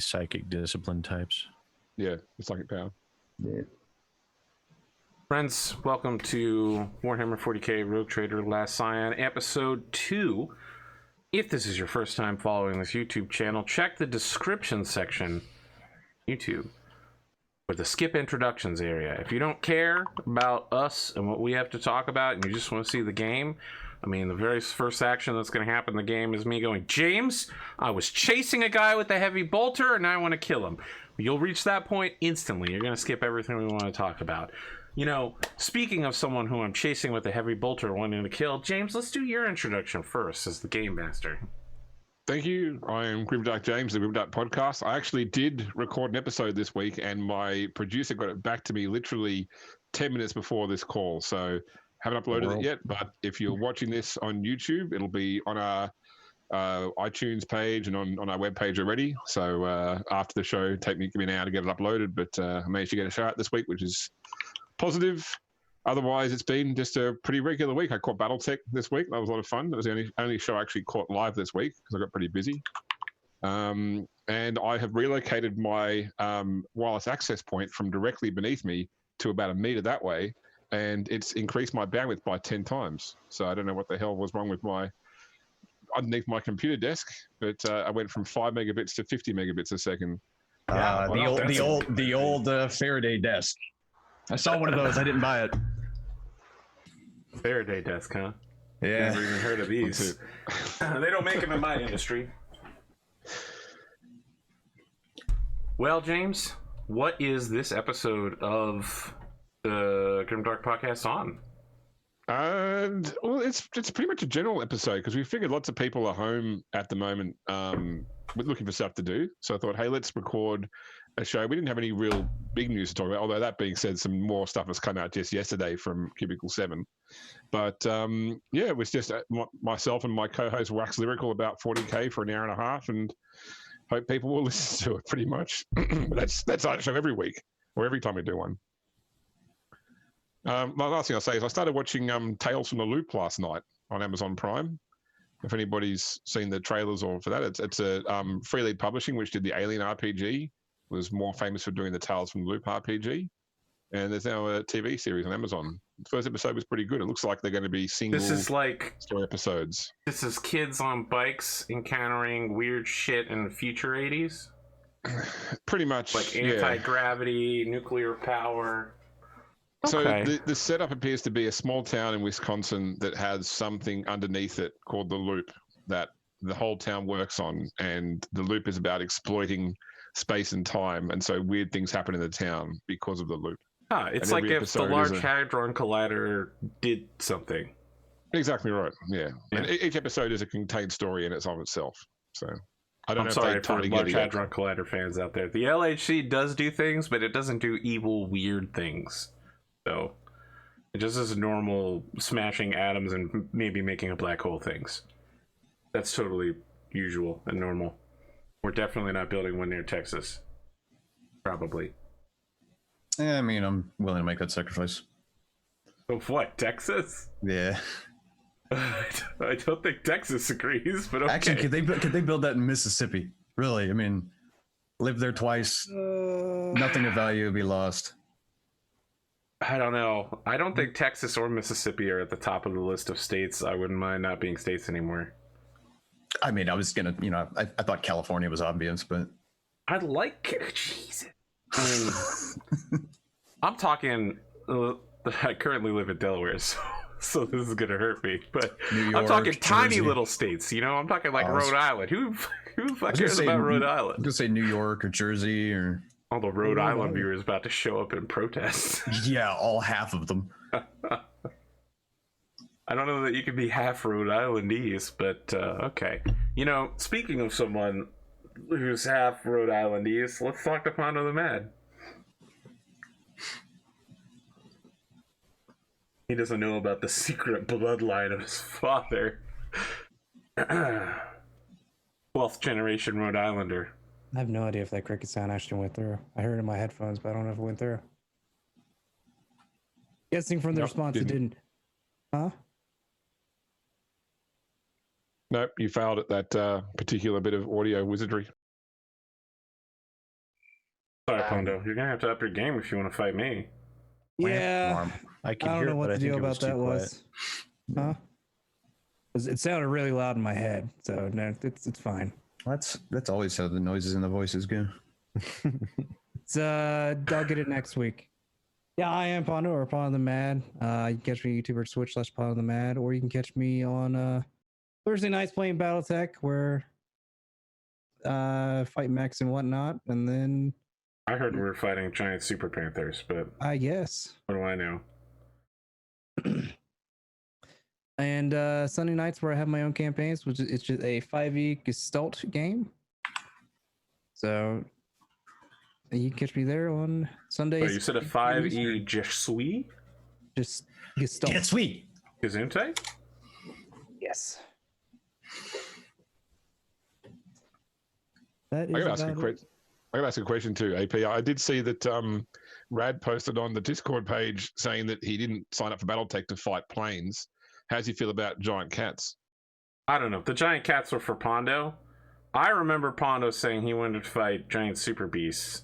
psychic discipline types. Yeah, the psychic power. Yeah. Friends, welcome to Warhammer 40K Rogue Trader Last Scion, episode 2. If this is your first time following this YouTube channel, check the description section, YouTube, for the skip introductions area. If you don't care about us and what we have to talk about and you just want to see the game, I mean, the very first action that's going to happen in the game is me going, James, I was chasing a guy with a heavy bolter and I want to kill him. You'll reach that point instantly. You're going to skip everything we want to talk about. You know, speaking of someone who I'm chasing with a heavy bolter wanting to kill, James, let's do your introduction first as the game master. Thank you. I am Grimdark James, the Grimdark Podcast. I actually did record an episode this week, and my producer got it back to me literally 10 minutes before this call. So haven't uploaded it yet, but if you're watching this on YouTube, it'll be on our iTunes page and on our webpage already. So after the show, give me an hour to get it uploaded, but I managed to get a show out this week, which is positive. Otherwise, it's been just a pretty regular week. I caught BattleTech this week. That was a lot of fun. That was the only show I actually caught live this week because I got pretty busy. And I have relocated my wireless access point from directly beneath me to about a meter that way, and it's increased my bandwidth by 10 times. So I don't know what the hell was wrong with underneath my computer desk, but I went from 5 megabits to 50 megabits a second. The old Faraday desk. I saw one of those. I didn't buy it. Faraday desk, huh? Yeah. Never even heard of these. They don't make them in my industry. Well, James, what is this episode of the Grimdark Podcast on? Well, it's pretty much a general episode because we figured lots of people are home at the moment looking for stuff to do. So I thought, hey, let's record a show. We didn't have any real big news to talk about, although that being said, some more stuff has come out just yesterday from Cubicle 7. But yeah, it was just myself and my co-host wax lyrical about 40K for an hour and a half, and hope people will listen to it pretty much. That's our show every week, or every time we do one. The last thing I'll say is I started watching Tales from the Loop last night on Amazon Prime. If anybody's seen the trailers or for that, it's a Free Lead Publishing, which did the Alien RPG, was more famous for doing the Tales from the Loop RPG. And there's now a TV series on Amazon. The first episode was pretty good. It looks like they're going to be single story episodes. This is kids on bikes encountering weird shit in the future 80s? Pretty much. Like anti-gravity, nuclear power. So Okay. the setup appears to be a small town in Wisconsin that has something underneath it called the Loop that the whole town works on, and the Loop is about exploiting space and time, and so weird things happen in the town because of the Loop. It's like if the Large Hadron Collider did something. Exactly right. Yeah. And each episode is a contained story in itself. So I don't know sorry if they totally for Large Hadron Collider fans out there. The LHC does do things, but it doesn't do evil, weird things. So it just is normal smashing atoms and maybe making a black hole things. That's totally usual and normal. We're definitely not building one near Texas. Probably. Yeah, I mean, I'm willing to make that sacrifice. Of what, Texas? Yeah. I don't think Texas agrees, but okay. Actually, could they build that in Mississippi? Really? I mean, live there twice. Nothing of value would be lost. I don't know. I don't think Texas or Mississippi are at the top of the list of states. I wouldn't mind not being states anymore. I mean, I was gonna, I thought California was obvious, but I'd like, Jesus. I mean, I'm talking. I currently live in Delaware, so this is gonna hurt me. But New York, I'm talking Jersey. tiny little states. I'm talking like Rhode Island. Who the fuck cares about Rhode Island? I'm gonna say New York or Jersey or. All the Rhode Island viewers about to show up in protest. Yeah, all half of them. I don't know that you can be half Rhode Islandese, but okay. Speaking of someone who's half Rhode Islandese, let's talk to Fondo the Mad. He doesn't know about the secret bloodline of his father. 12th generation Rhode Islander. I have no idea if that cricket sound actually went through. I heard it in my headphones, but I don't know if it went through. Guessing from the response, it didn't. Huh? Nope, you failed at that particular bit of audio wizardry. Sorry, Pondo. You're gonna have to up your game if you want to fight me. Yeah. I I can don't hear know it, what but I the think deal it was about that too quiet. was. Huh? It sounded really loud in my head, so no, it's fine. That's always how the noises and the voices go. It's I'll get it next week. Yeah, I am Pondo or Pondo the Mad. You can catch me on YouTube or Twitch/Pondo the Mad, or you can catch me on Thursday nights playing BattleTech, where fight mechs and whatnot, and then I heard we were fighting giant super panthers, but I guess. what do I know? And Sunday nights where I have my own campaigns, which is it's just a 5e Gestalt game. So you can catch me there on Sundays. Wait, you said a 5e Jesui? Just Gestalt. Get sweet. Gesundheit? Yes. That is I gotta ask a about it. question. I gotta ask a question too, AP. I did see that Rad posted on the Discord page saying that he didn't sign up for BattleTech to fight planes. How does he feel about giant cats? I don't know. The giant cats were for Pondo. I remember Pondo saying he wanted to fight giant super beasts.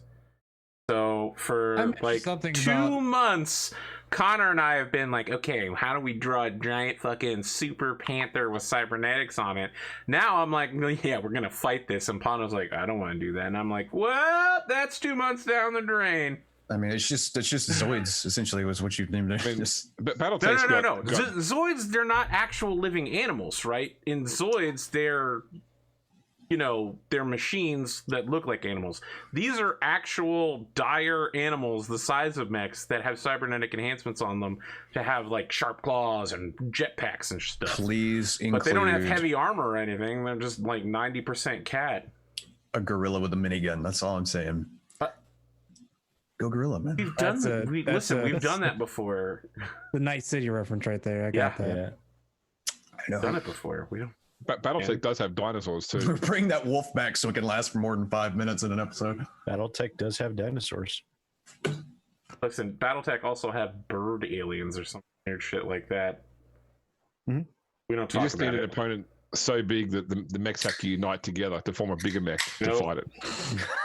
So I for mentioned like something 2 about- months, Connor and I have been like, okay, how do we draw a giant fucking super panther with cybernetics on it? Now I'm like, well, yeah, we're gonna fight this, and Pondo's like, I don't want to do that, and I'm like, what? That's 2 months down the drain. I mean, it's just Zoids essentially was what you named it. I mean, Just- but No. BattleTech's Zoids, they're not actual living animals, right? In Zoids, they're, you know, they're machines that look like animals. These are actual dire animals the size of mechs that have cybernetic enhancements on them to have like sharp claws and jetpacks and stuff. Please include But they don't have heavy armor or anything. They're just like 90% cat. a gorilla with a minigun. That's all I'm saying. Go gorilla, man. We've done That's a- that's listen, a- we've done that before. The Night City reference right there. I got that. Yeah. I know. We've done it before. We don't. BattleTech does have dinosaurs too. Bring that wolf back so it can last for more than 5 minutes in an episode. BattleTech does have dinosaurs. Listen, BattleTech also have bird aliens or some weird shit like that. Mhm. We don't You talk just need about an it. opponent so big that the mechs have to unite together to form a bigger mech to Nope. fight it.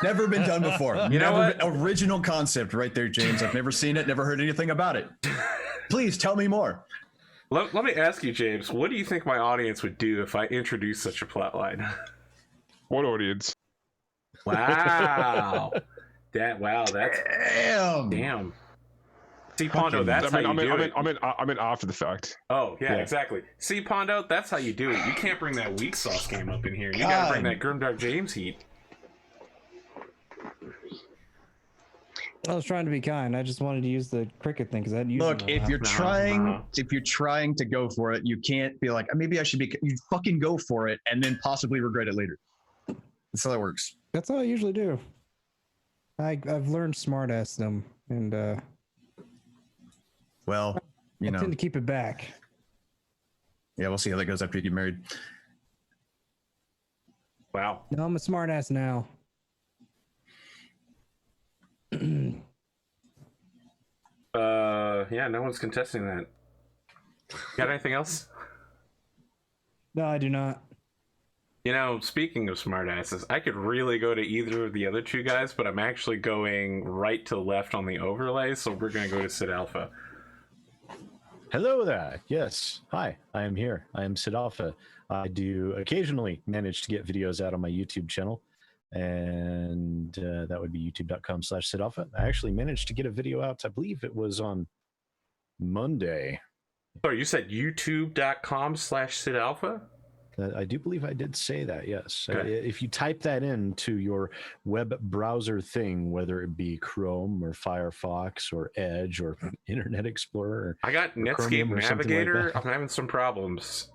Never been done before. You know Never what? been, original concept right there, James. I've never seen it, never heard anything about it. Please tell me more. Let me ask you, James, what do you think my audience would do if I introduced such a plotline? What audience? Wow. That's Damn. damn. See, Pondo, that's how you do it. I mean after the fact. Oh, yeah, Yeah. exactly. See, Pondo, that's how you do it. You can't bring that weak sauce game up in here. You gotta bring God. that Grimdark James heat. I was trying to be kind. I just wanted to use the cricket thing because I hadn't used Look, it in a if while. you're trying to go for it, you can't be like, maybe I should be. You fucking go for it and then possibly regret it later. That's how that works. That's how I usually do. I've learned smartass them, and Well, you I know, tend to keep it back. yeah, we'll see how that goes after you get married. Wow. No, I'm a smartass now. Yeah, no one's contesting that. Got anything else? No, I do not. You know, speaking of smartasses, I could really go to either of the other two guys, but I'm actually going right to left on the overlay, so we're going to go to Sid Alpha. Hello there. Yes. Hi, I am here. I am Sid Alpha. I do occasionally manage to get videos out on my YouTube channel, and that would be youtube.com/Sid Alpha. I actually managed to get a video out. I believe it was on Monday. Sorry, you said youtube.com/Sid Alpha? I do believe I did say that, yes. Okay. If you type that into your web browser thing, whether it be Chrome or Firefox or Edge or Internet Explorer. I got Or Netscape Chromium or something like Navigator. that. I'm having some problems.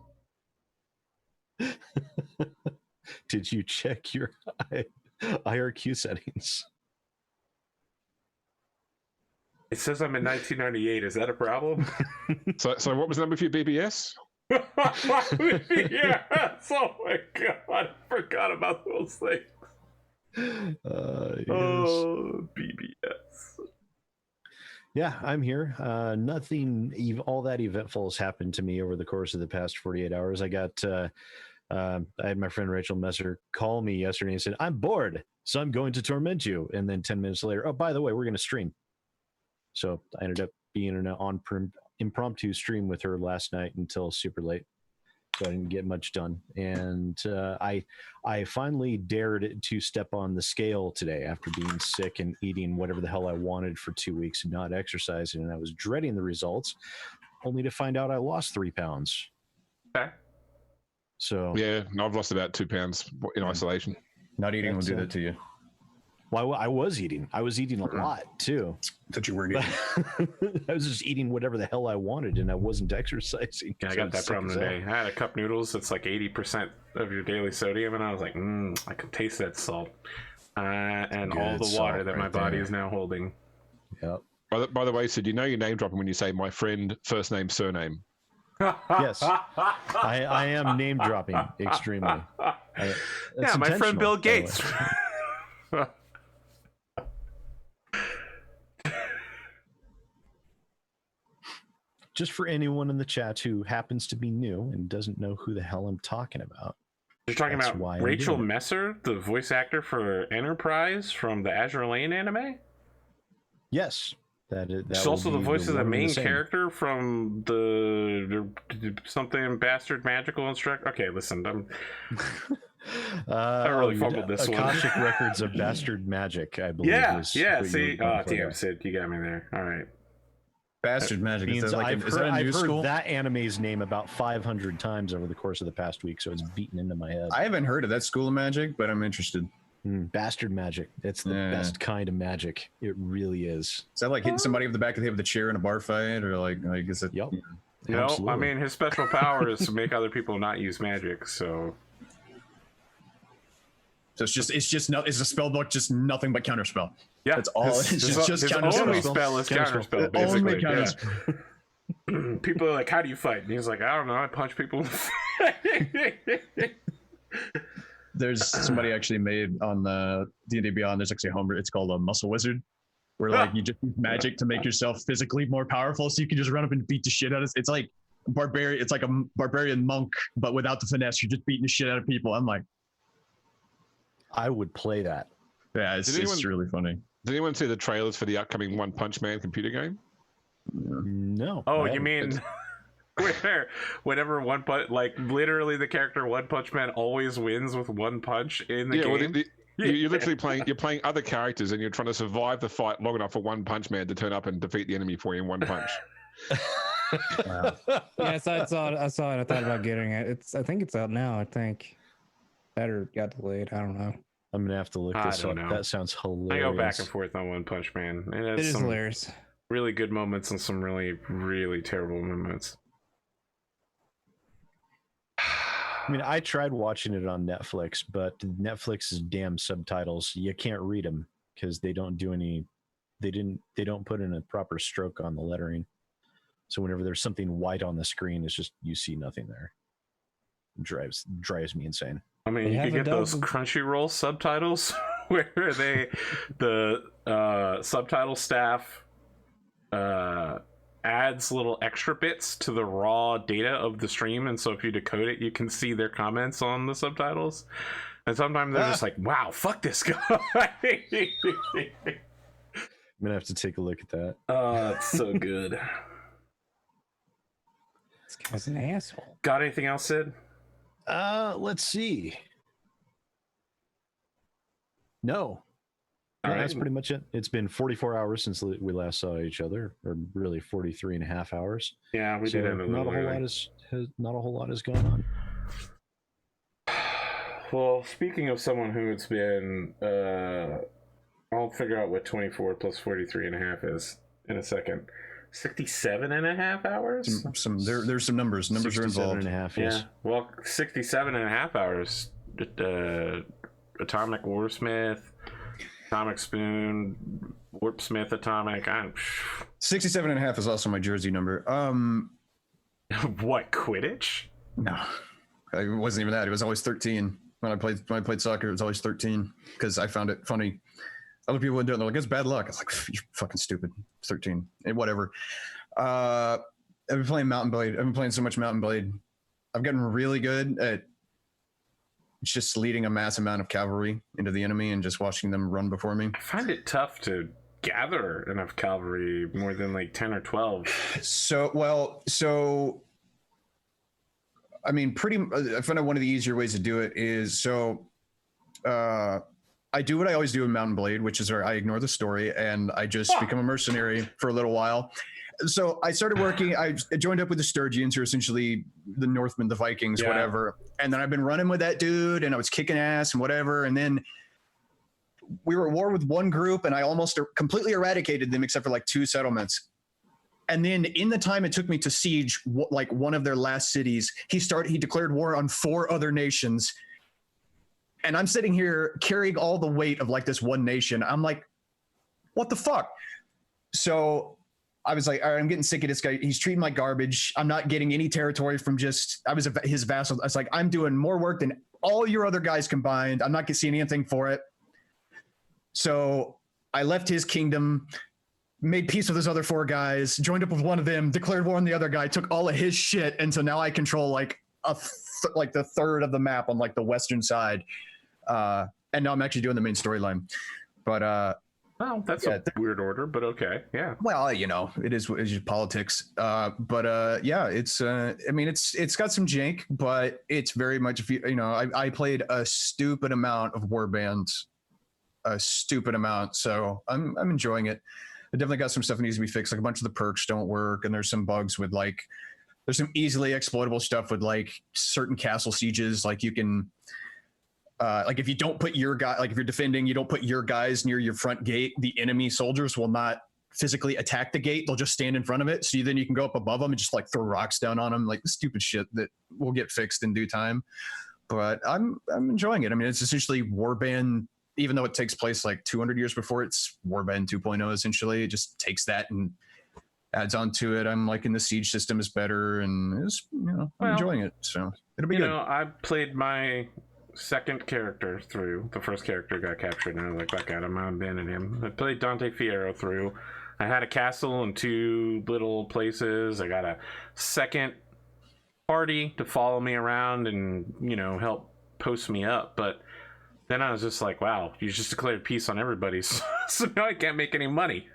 Did you check your IRQ settings? It says I'm in 1998. Is that a problem? So what was the number for your BBS? Yes. Oh my god. I forgot about those things. Yes. Oh, BBS. Yeah, I'm here. Nothing all that eventful has happened to me over the course of the past 48 hours. I got I had my friend Rachel Messer call me yesterday and said, I'm bored, so I'm going to torment you. And then 10 minutes later, oh, by the way, we're going to stream. So I ended up being in an impromptu stream with her last night until super late. So I didn't get much done. And I finally dared to step on the scale today after being sick and eating whatever the hell I wanted for 2 weeks and not exercising. And I was dreading the results, only to find out I lost 3 pounds. Okay. So Yeah, I've lost about 2 pounds in isolation. Not eating will do that to you. Well, I was eating. I was eating a lot too. That you weren't eating. I was just eating whatever the hell I wanted, and I wasn't exercising. Yeah, I got that problem today. I had a cup noodles that's like 80% of your daily sodium, and I was like, I can taste that salt. And Good all the water salt that my right body there. is now holding. Yep. By the way, Sid, you know your name dropping when you say my friend, first name, surname. Yes. I am name dropping extremely. Yeah, my friend Bill intentional, by the way. Gates. Just for anyone in the chat who happens to be new and doesn't know who the hell I'm talking about. You're talking That's about why I'm Rachel doing it. Messer, the voice actor for Enterprise from the Azure Lane anime? Yes. That She's will also the be voice of the one and main same. character from the something bastard magical instructor. Okay, listen, I really fumbled this one. Akashic Records of Bastard Magic, I believe. Yeah, is yeah. what See, you were going for damn, there. Sid, you got me there. All right. Bastard magic. Is Means that, like I've is that a new heard school? that anime's name about 500 times over the course of the past week, so it's beaten into my head. I haven't heard of that school of magic, but I'm interested. Bastard magic. It's the best kind of magic. It really is. Is that like hitting somebody with the back of the head with a chair in a bar fight, or like is it? Yep. No, I Absolutely. mean his special power is to make other people not use magic. So So it's a spell book, just nothing but counterspell. yeah, That's all. It's just his counterspell. only spell is counterspell. Only Basically, counterspell. yeah. People are like, "How do you fight?" And he's like, "I don't know. I punch people." in the face." There's somebody actually made on the D&D Beyond. There's actually a homebrew. It's called a Muscle Wizard, where like you just use magic to make yourself physically more powerful, so you can just run up and beat the shit out of. It's like barbarian. It's like a barbarian monk, but without the finesse. You're just beating the shit out of people. I'm like, I would play that. yeah, it's really funny. Did anyone see the trailers for the upcoming One Punch Man computer game? No. Oh, I you haven't. mean where whenever one punch, like literally the character One Punch Man always wins with one punch in the game? Well, you're literally playing other characters, and you're trying to survive the fight long enough for One Punch Man to turn up and defeat the enemy for you in one punch. Wow. Yes, I saw it. I thought about getting it. I think it's out now. I think that or got delayed. I don't know. I'm gonna have to look I this don't up. know. That sounds I hilarious. go back and forth on One Punch Man. It has It is some hilarious. really good moments and some really, really terrible moments. I mean, I tried watching it on Netflix, but Netflix's damn subtitles, you can't read them because they don't do any. They don't put in a proper stroke on the lettering. So whenever there's something white on the screen, it's just you see nothing there. It drives me insane. I mean, They you have could a get those dub. Crunchyroll subtitles where the subtitle staff adds little extra bits to the raw data of the stream, and so if you decode it, you can see their comments on the subtitles. And sometimes they're just like, "Wow, fuck this guy." I'm gonna have to take a look at that. Oh, it's so good. This guy's an asshole. Got anything else, Sid? Let's see. No. All Yeah, right. that's pretty much it. It's been 44 hours since we last saw each other, or really 43 and a half hours. Yeah, we So did end a not little a whole early. lot not a whole lot has gone on. Well, speaking of someone who it's been, I'll figure out what 24 plus 43 and a half is in a second. 67 and a half hours? There's some numbers. Numbers are 67 involved. and a half, Yeah. yes. Well, 67 and a half hours. Atomic Warsmith, Atomic Spoon, Warpsmith Atomic. 67 and a half is also my jersey number. What, Quidditch? No, it wasn't even that. It was always 13 when I played soccer. It was always 13 because I found it funny. Other people would do it. They're like, "It's bad luck." I was like, "You're fucking stupid." It's 13 and whatever. I've been playing Mountain Blade. I've been playing so much Mountain Blade. I've gotten really good at just leading a mass amount of cavalry into the enemy and just watching them run before me. I find it tough to gather enough cavalry, more than like 10 or 12. So I mean, I find out one of the easier ways to do it is I do what I always do in Mount & Blade, which is where I ignore the story and I just become a mercenary for a little while. So I started working, I joined up with the Sturgians, who are essentially the Northmen, the Vikings, whatever. And then I've been running with that dude and I was kicking ass and whatever. And then we were at war with one group and I almost completely eradicated them except for like 2 settlements. And then in the time it took me to siege like one of their last cities, he declared war on 4 other nations. And I'm sitting here carrying all the weight of like this one nation. I'm like, what the fuck? So I was like, all right, I'm getting sick of this guy. He's treating me like garbage. I'm not getting any territory from I was his vassal. I was like, I'm doing more work than all your other guys combined. I'm not seeing anything for it. So I left his kingdom, made peace with those other 4 guys, joined up with one of them, declared war on the other guy, took all of his shit. And so now I control like the third of the map on like the western side. And now I'm actually doing the main storyline, but well, that's a weird order, but okay, yeah. Well, it's just politics. Yeah, it's I mean, it's got some jank, but it's very much I played a stupid amount of warband, so I'm enjoying it. It definitely got some stuff that needs to be fixed. Like a bunch of the perks don't work, and there's some bugs with like there's some easily exploitable stuff with like certain castle sieges, like you can. Like if you don't put your guy, like if you're defending, you don't put your guys near your front gate, the enemy soldiers will not physically attack the gate. They'll just stand in front of it. So then you can go up above them and just like throw rocks down on them, like stupid shit that will get fixed in due time. But I'm enjoying it. I mean, it's essentially warband, even though it takes place like 200 years before, it's warband 2.0 essentially. It just takes that and adds on to it. I'm liking the siege system is better, and it's I'm enjoying it. So it'll be good. I played my second character through. The first character got captured and I was like, fuck out, I'm gonna abandon him. I played Dante Fierro through. I had a castle and 2 little places. I got a second party to follow me around and help post me up, but then I was just like, wow, you just declared peace on everybody, so now I can't make any money.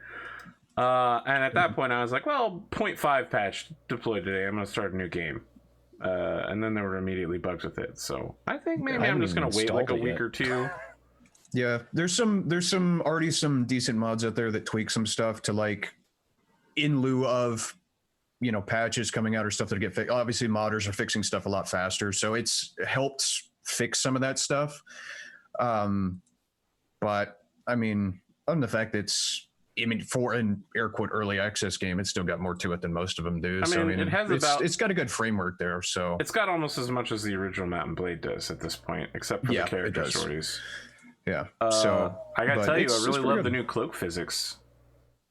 And at that point I was like, well, 0.5 patch deployed today, I'm gonna start a new game. And then there were immediately bugs with it, so I think maybe I'm just gonna wait like a week or 2. Yeah, there's already some decent mods out there that tweak some stuff to like in lieu of patches coming out or stuff that get fixed. Obviously modders are fixing stuff a lot faster, so it's helped fix some of that stuff. But I mean, other than the fact that for an air quote early access game, it's still got more to it than most of them do. It's got a good framework there. So it's got almost as much as the original Mount & Blade does at this point, except for the character stories. Yeah. So I gotta tell you, I really love the new cloak physics.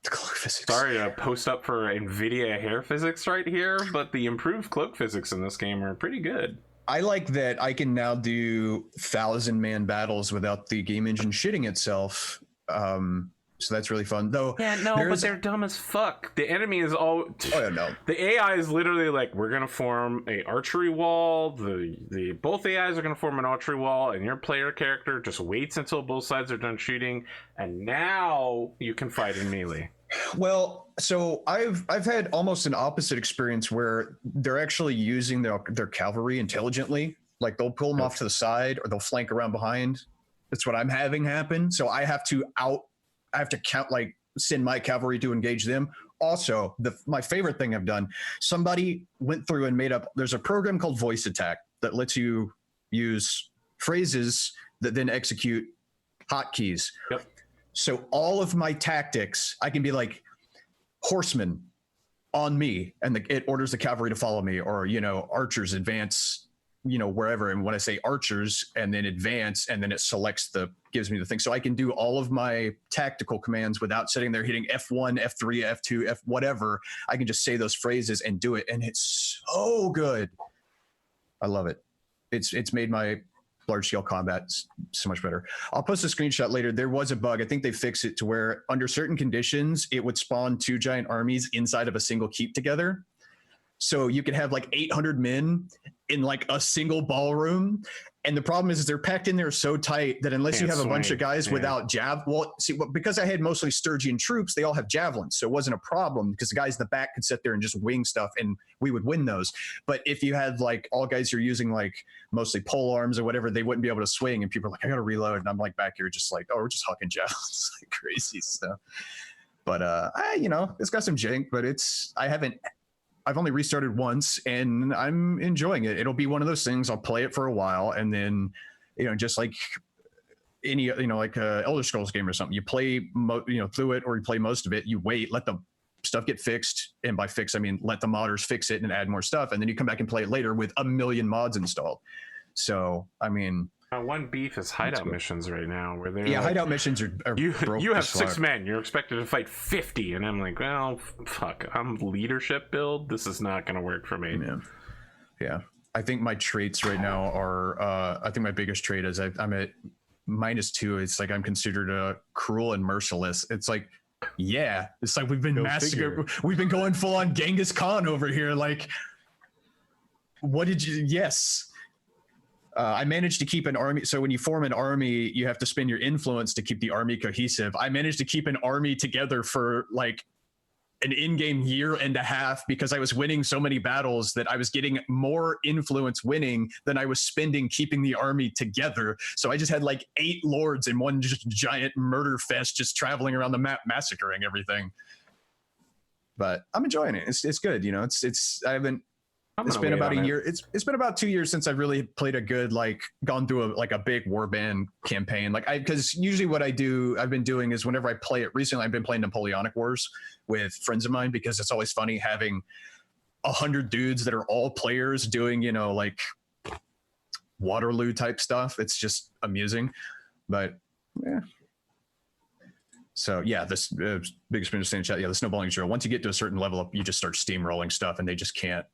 The cloak physics. Sorry to post up for NVIDIA hair physics right here, but the improved cloak physics in this game are pretty good. I like that I can now do 1,000-man battles without the game engine shitting itself. So that's really fun, though. Yeah, no, but they're dumb as fuck. The enemy is all. Oh yeah, no. The AI is literally like, we're gonna form a archery wall. The both AIs are gonna form an archery wall, and your player character just waits until both sides are done shooting, and now you can fight in melee. Well, so I've had almost an opposite experience where they're actually using their cavalry intelligently. Like they'll pull them off to the side, or they'll flank around behind. That's what I'm having happen. So I have to send my cavalry to engage them. Also, my favorite thing I've done, somebody went through and there's a program called Voice Attack that lets you use phrases that then execute hotkeys. Yep. So all of my tactics, I can be like, horsemen on me, and it orders the cavalry to follow me, or, archers advance, wherever. And when I say archers and then advance, and then it gives me the thing. So I can do all of my tactical commands without sitting there hitting F1, F3, F2, F whatever. I can just say those phrases and do it. And it's so good. I love it. It's made my large scale combat so much better. I'll post a screenshot later. There was a bug. I think they fixed it to where under certain conditions, it would spawn 2 giant armies inside of a single keep together. So you could have like 800 men in like a single ballroom, And the problem is they're packed in there so tight that unless you Can't have a bunch of swing. guys Yeah. without because I had mostly Sturgian troops, they all have javelins. So it wasn't a problem because the guys in the back could sit there and just wing stuff and we would win those. But if you had like all guys who are using like mostly pole arms or whatever, they wouldn't be able to swing. And people are like, I got to reload. And I'm like back here just like, oh, we're just hucking javelins like crazy stuff. But it's got some jank, but I've only restarted once and I'm enjoying it. It'll be one of those things. I'll play it for a while and then, just like any, like a Elder Scrolls game or something, you play, through it or you play most of it, you wait, let the stuff get fixed. And by fix, I mean, let the modders fix it and add more stuff. And then you come back and play it later with 1 million mods installed. So, I mean, one beef is hideout missions right now where they're hideout missions are you have as fuck. 6 men, you're expected to fight 50, and I'm like, well, fuck, I'm leadership build, this is not gonna work for me. Yeah. I think my traits right now are I think my biggest trait is I'm at -2. It's like I'm considered cruel and merciless. It's like, yeah, it's like we've been massacred. We've been going full on Genghis Khan over here. Like, what did you? Yes. I managed to keep an army. So when you form an army, you have to spend your influence to keep the army cohesive. I managed to keep an army together for like an in-game 1.5 years because I was winning so many battles that I was getting more influence winning than I was spending keeping the army together. So I just had like 8 lords in one just giant murder fest, just traveling around the map, massacring everything. But I'm enjoying it. It's good. It's been about a year. It's been about 2 years since I've really played a good, like gone through a big warband campaign. Because usually what I've been doing is whenever I play it recently, I've been playing Napoleonic Wars with friends of mine because it's always funny having 100 dudes that are all players doing, like Waterloo type stuff. It's just amusing, but yeah. So yeah, this big experience in chat. Yeah, the snowballing drill. Once you get to a certain level up, you just start steamrolling stuff and they just can't.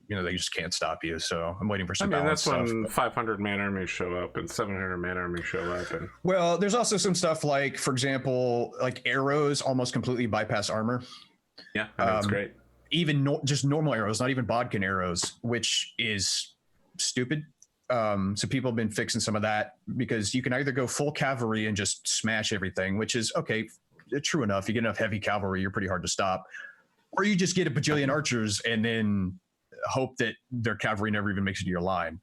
They just can't stop you. So I'm waiting for some balance that's stuff. when 500 man armies show up and 700 man armies show up. And well, there's also some stuff like, for example, like arrows almost completely bypass armor. Yeah, that's great. Even just normal arrows, not even bodkin arrows, which is stupid. So people have been fixing some of that because you can either go full cavalry and just smash everything, which is okay, true enough. You get enough heavy cavalry, you're pretty hard to stop. Or you just get a bajillion archers and then hope that their cavalry never even makes it to your line.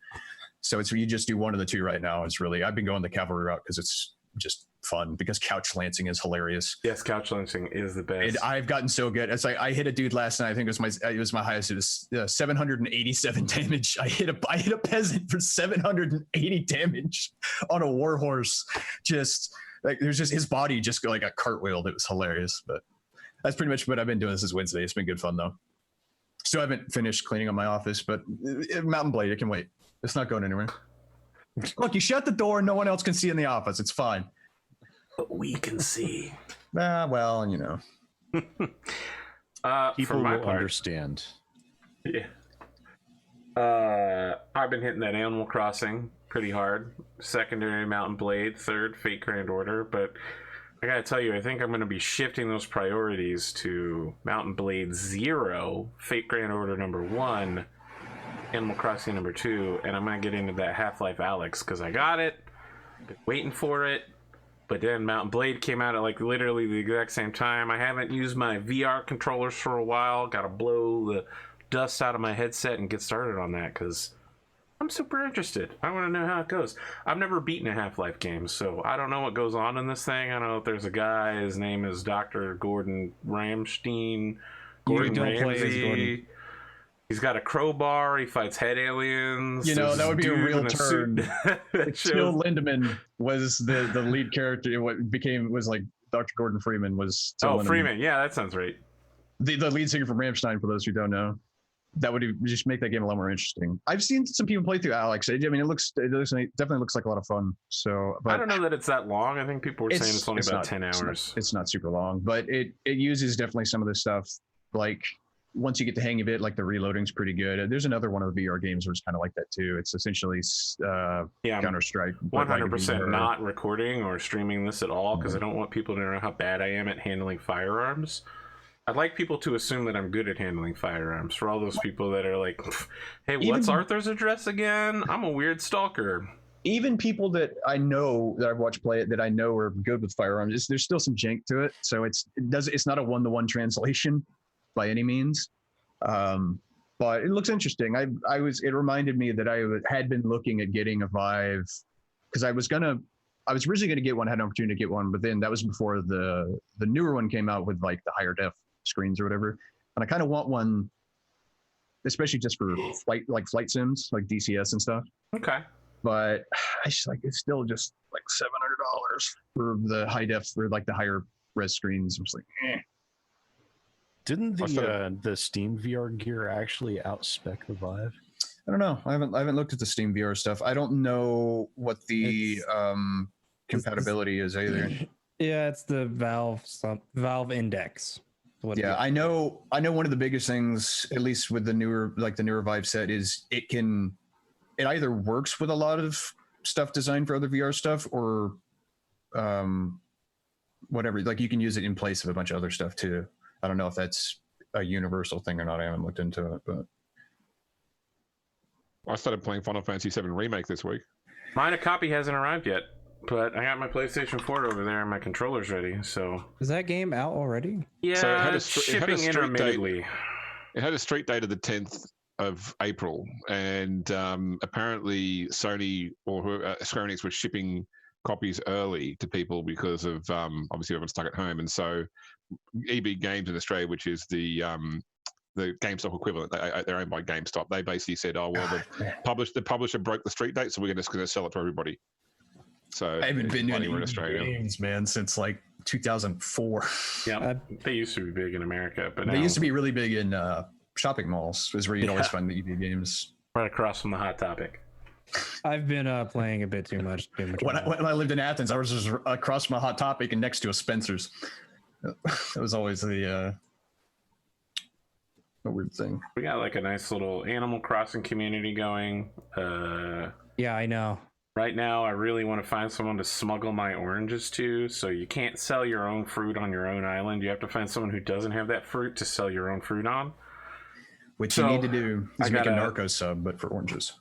So you just do one of the two right now. I've been going the cavalry route because it's just fun because couch lancing is hilarious. Yes, couch lancing is the best. And I've gotten so good. It's like I hit a dude last night. I think it was my highest. It was 787 damage. I hit a peasant for 780 damage on a war horse. Just like there's just his body just like a cartwheeled. It was hilarious. But that's pretty much what I've been doing. This is Wednesday. It's been good fun though. Still haven't finished cleaning up my office, but Mountain Blade, it can wait. It's not going anywhere. Look, you shut the door, no one else can see in the office. It's fine. But we can see. Well, People will understand. Yeah. I've been hitting that Animal Crossing pretty hard. Secondary Mountain Blade, third Fate Grand Order, but I gotta tell you, I think I'm going to be shifting those priorities to Mountain Blade 0, Fate Grand Order number 1, Animal Crossing number 2, and I'm going to get into that Half-Life Alyx because I got it, been waiting for it, but then Mountain Blade came out at like literally the exact same time. I haven't used my VR controllers for a while. Got to blow the dust out of my headset and get started on that because I'm super interested. I want to know how it goes. I've never beaten a Half-Life game, so I don't know what goes on in this thing. I don't know if there's a guy, his name is Dr. Gordon Ramstein. Gordon Ramsay. He's got a crowbar. He fights head aliens. That would be a real turn. Jill Lindemann was the lead character. What was like Dr. Gordon Freeman was. Freeman. Yeah, that sounds right. The lead singer from Rammstein, for those who don't know. That would just make that game a lot more interesting. I've seen some people play through Alyx. I mean, it definitely looks like a lot of fun. So, but I don't know that it's that long. I think people were saying it's only about 10 hours. It's not super long, but it uses definitely some of this stuff. Like once you get the hang of it, like the reloading's pretty good. There's another one of the VR games where it's kind of like that too. It's essentially Counter-Strike. 100% not recording or streaming this at all because I don't want people to know how bad I am at handling firearms. I'd like people to assume that I'm good at handling firearms. For all those people that are like, hey, Even- what's Arthur's address again? I'm a weird stalker. Even people that I know that I've watched play it that I know are good with firearms, there's still some jank to it. So it's not a 1-to-1 translation by any means. But it looks interesting. It reminded me that I had been looking at getting a Vive because I was originally gonna get one, had an opportunity to get one, but then that was before the newer one came out with like the higher def screens or whatever. And I kind of want one, especially just for flight sims like DCS and stuff. Okay. But I just like, it's still just like $700 for the high def for like the higher res screens. I'm just like, eh. Didn't the Steam VR gear actually outspec the Vive? I don't know. I haven't looked at the Steam VR stuff. I don't know what the compatibility is either. Yeah, it's the Valve Index. Yeah, I know one of the biggest things, at least with the newer Vive set, is it either works with a lot of stuff designed for other VR stuff or whatever. Like you can use it in place of a bunch of other stuff too. I don't know if that's a universal thing or not. I haven't looked into it, but I started playing Final Fantasy VII Remake this week. Mine, a copy hasn't arrived yet, but I got my PlayStation 4 over there and my controller's ready, so... Is that game out already? Yeah, So it had a shipping street intermittently. It had a street date of the 10th of April, and apparently Sony or Square Enix were shipping copies early to people because of obviously everyone's stuck at home, and so EB Games in Australia, which is the GameStop equivalent, they're owned by GameStop. They basically said, "Oh well, the publisher broke the street date, so we're just going to sell it to everybody." So I haven't been to any in Australia games, man, since like 2004. Yeah, they used to be big in America, but now They used to be really big in shopping malls. Was where you'd always find the EB games. right across from the Hot Topic. I've been playing a bit too much. When I lived in Athens, I was just across from a Hot Topic and next to a Spencer's. It was always a weird thing. We got like a nice little Animal Crossing community going. Yeah, I know. Right now, I really want to find someone to smuggle my oranges to. So you can't sell your own fruit on your own island. You have to find someone who doesn't have that fruit to sell your own fruit on. Which So, you need to do is I make a gotta- narco sub, but for oranges.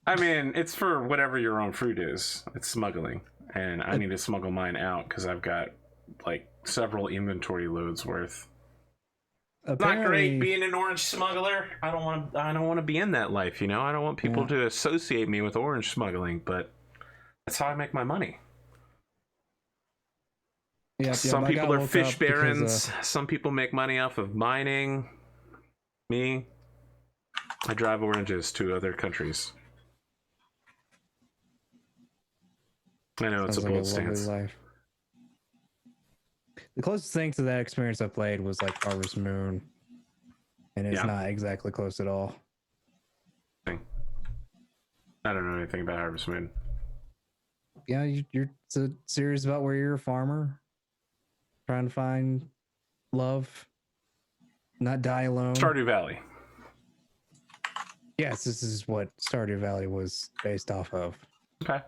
I mean, it's for whatever your own fruit is. It's smuggling. And I need to smuggle mine out because I've got like several inventory loads worth. Not great being an orange smuggler. I don't want to be in that life, you know. I don't want people to associate me with orange smuggling, but that's how I make my money. Yeah, Some I people got are woke fish up because, barons. Some people make money off of mining. Me, I drive oranges to other countries. I know it's a sounds like bold lovely stance. life. The closest thing to that experience I played was like Harvest Moon, and it's not exactly close at all. I don't know anything about Harvest Moon. Yeah, it's a series about where you're a farmer trying to find love, not die alone. Stardew Valley. Yes, this is what Stardew Valley was based off of. Okay.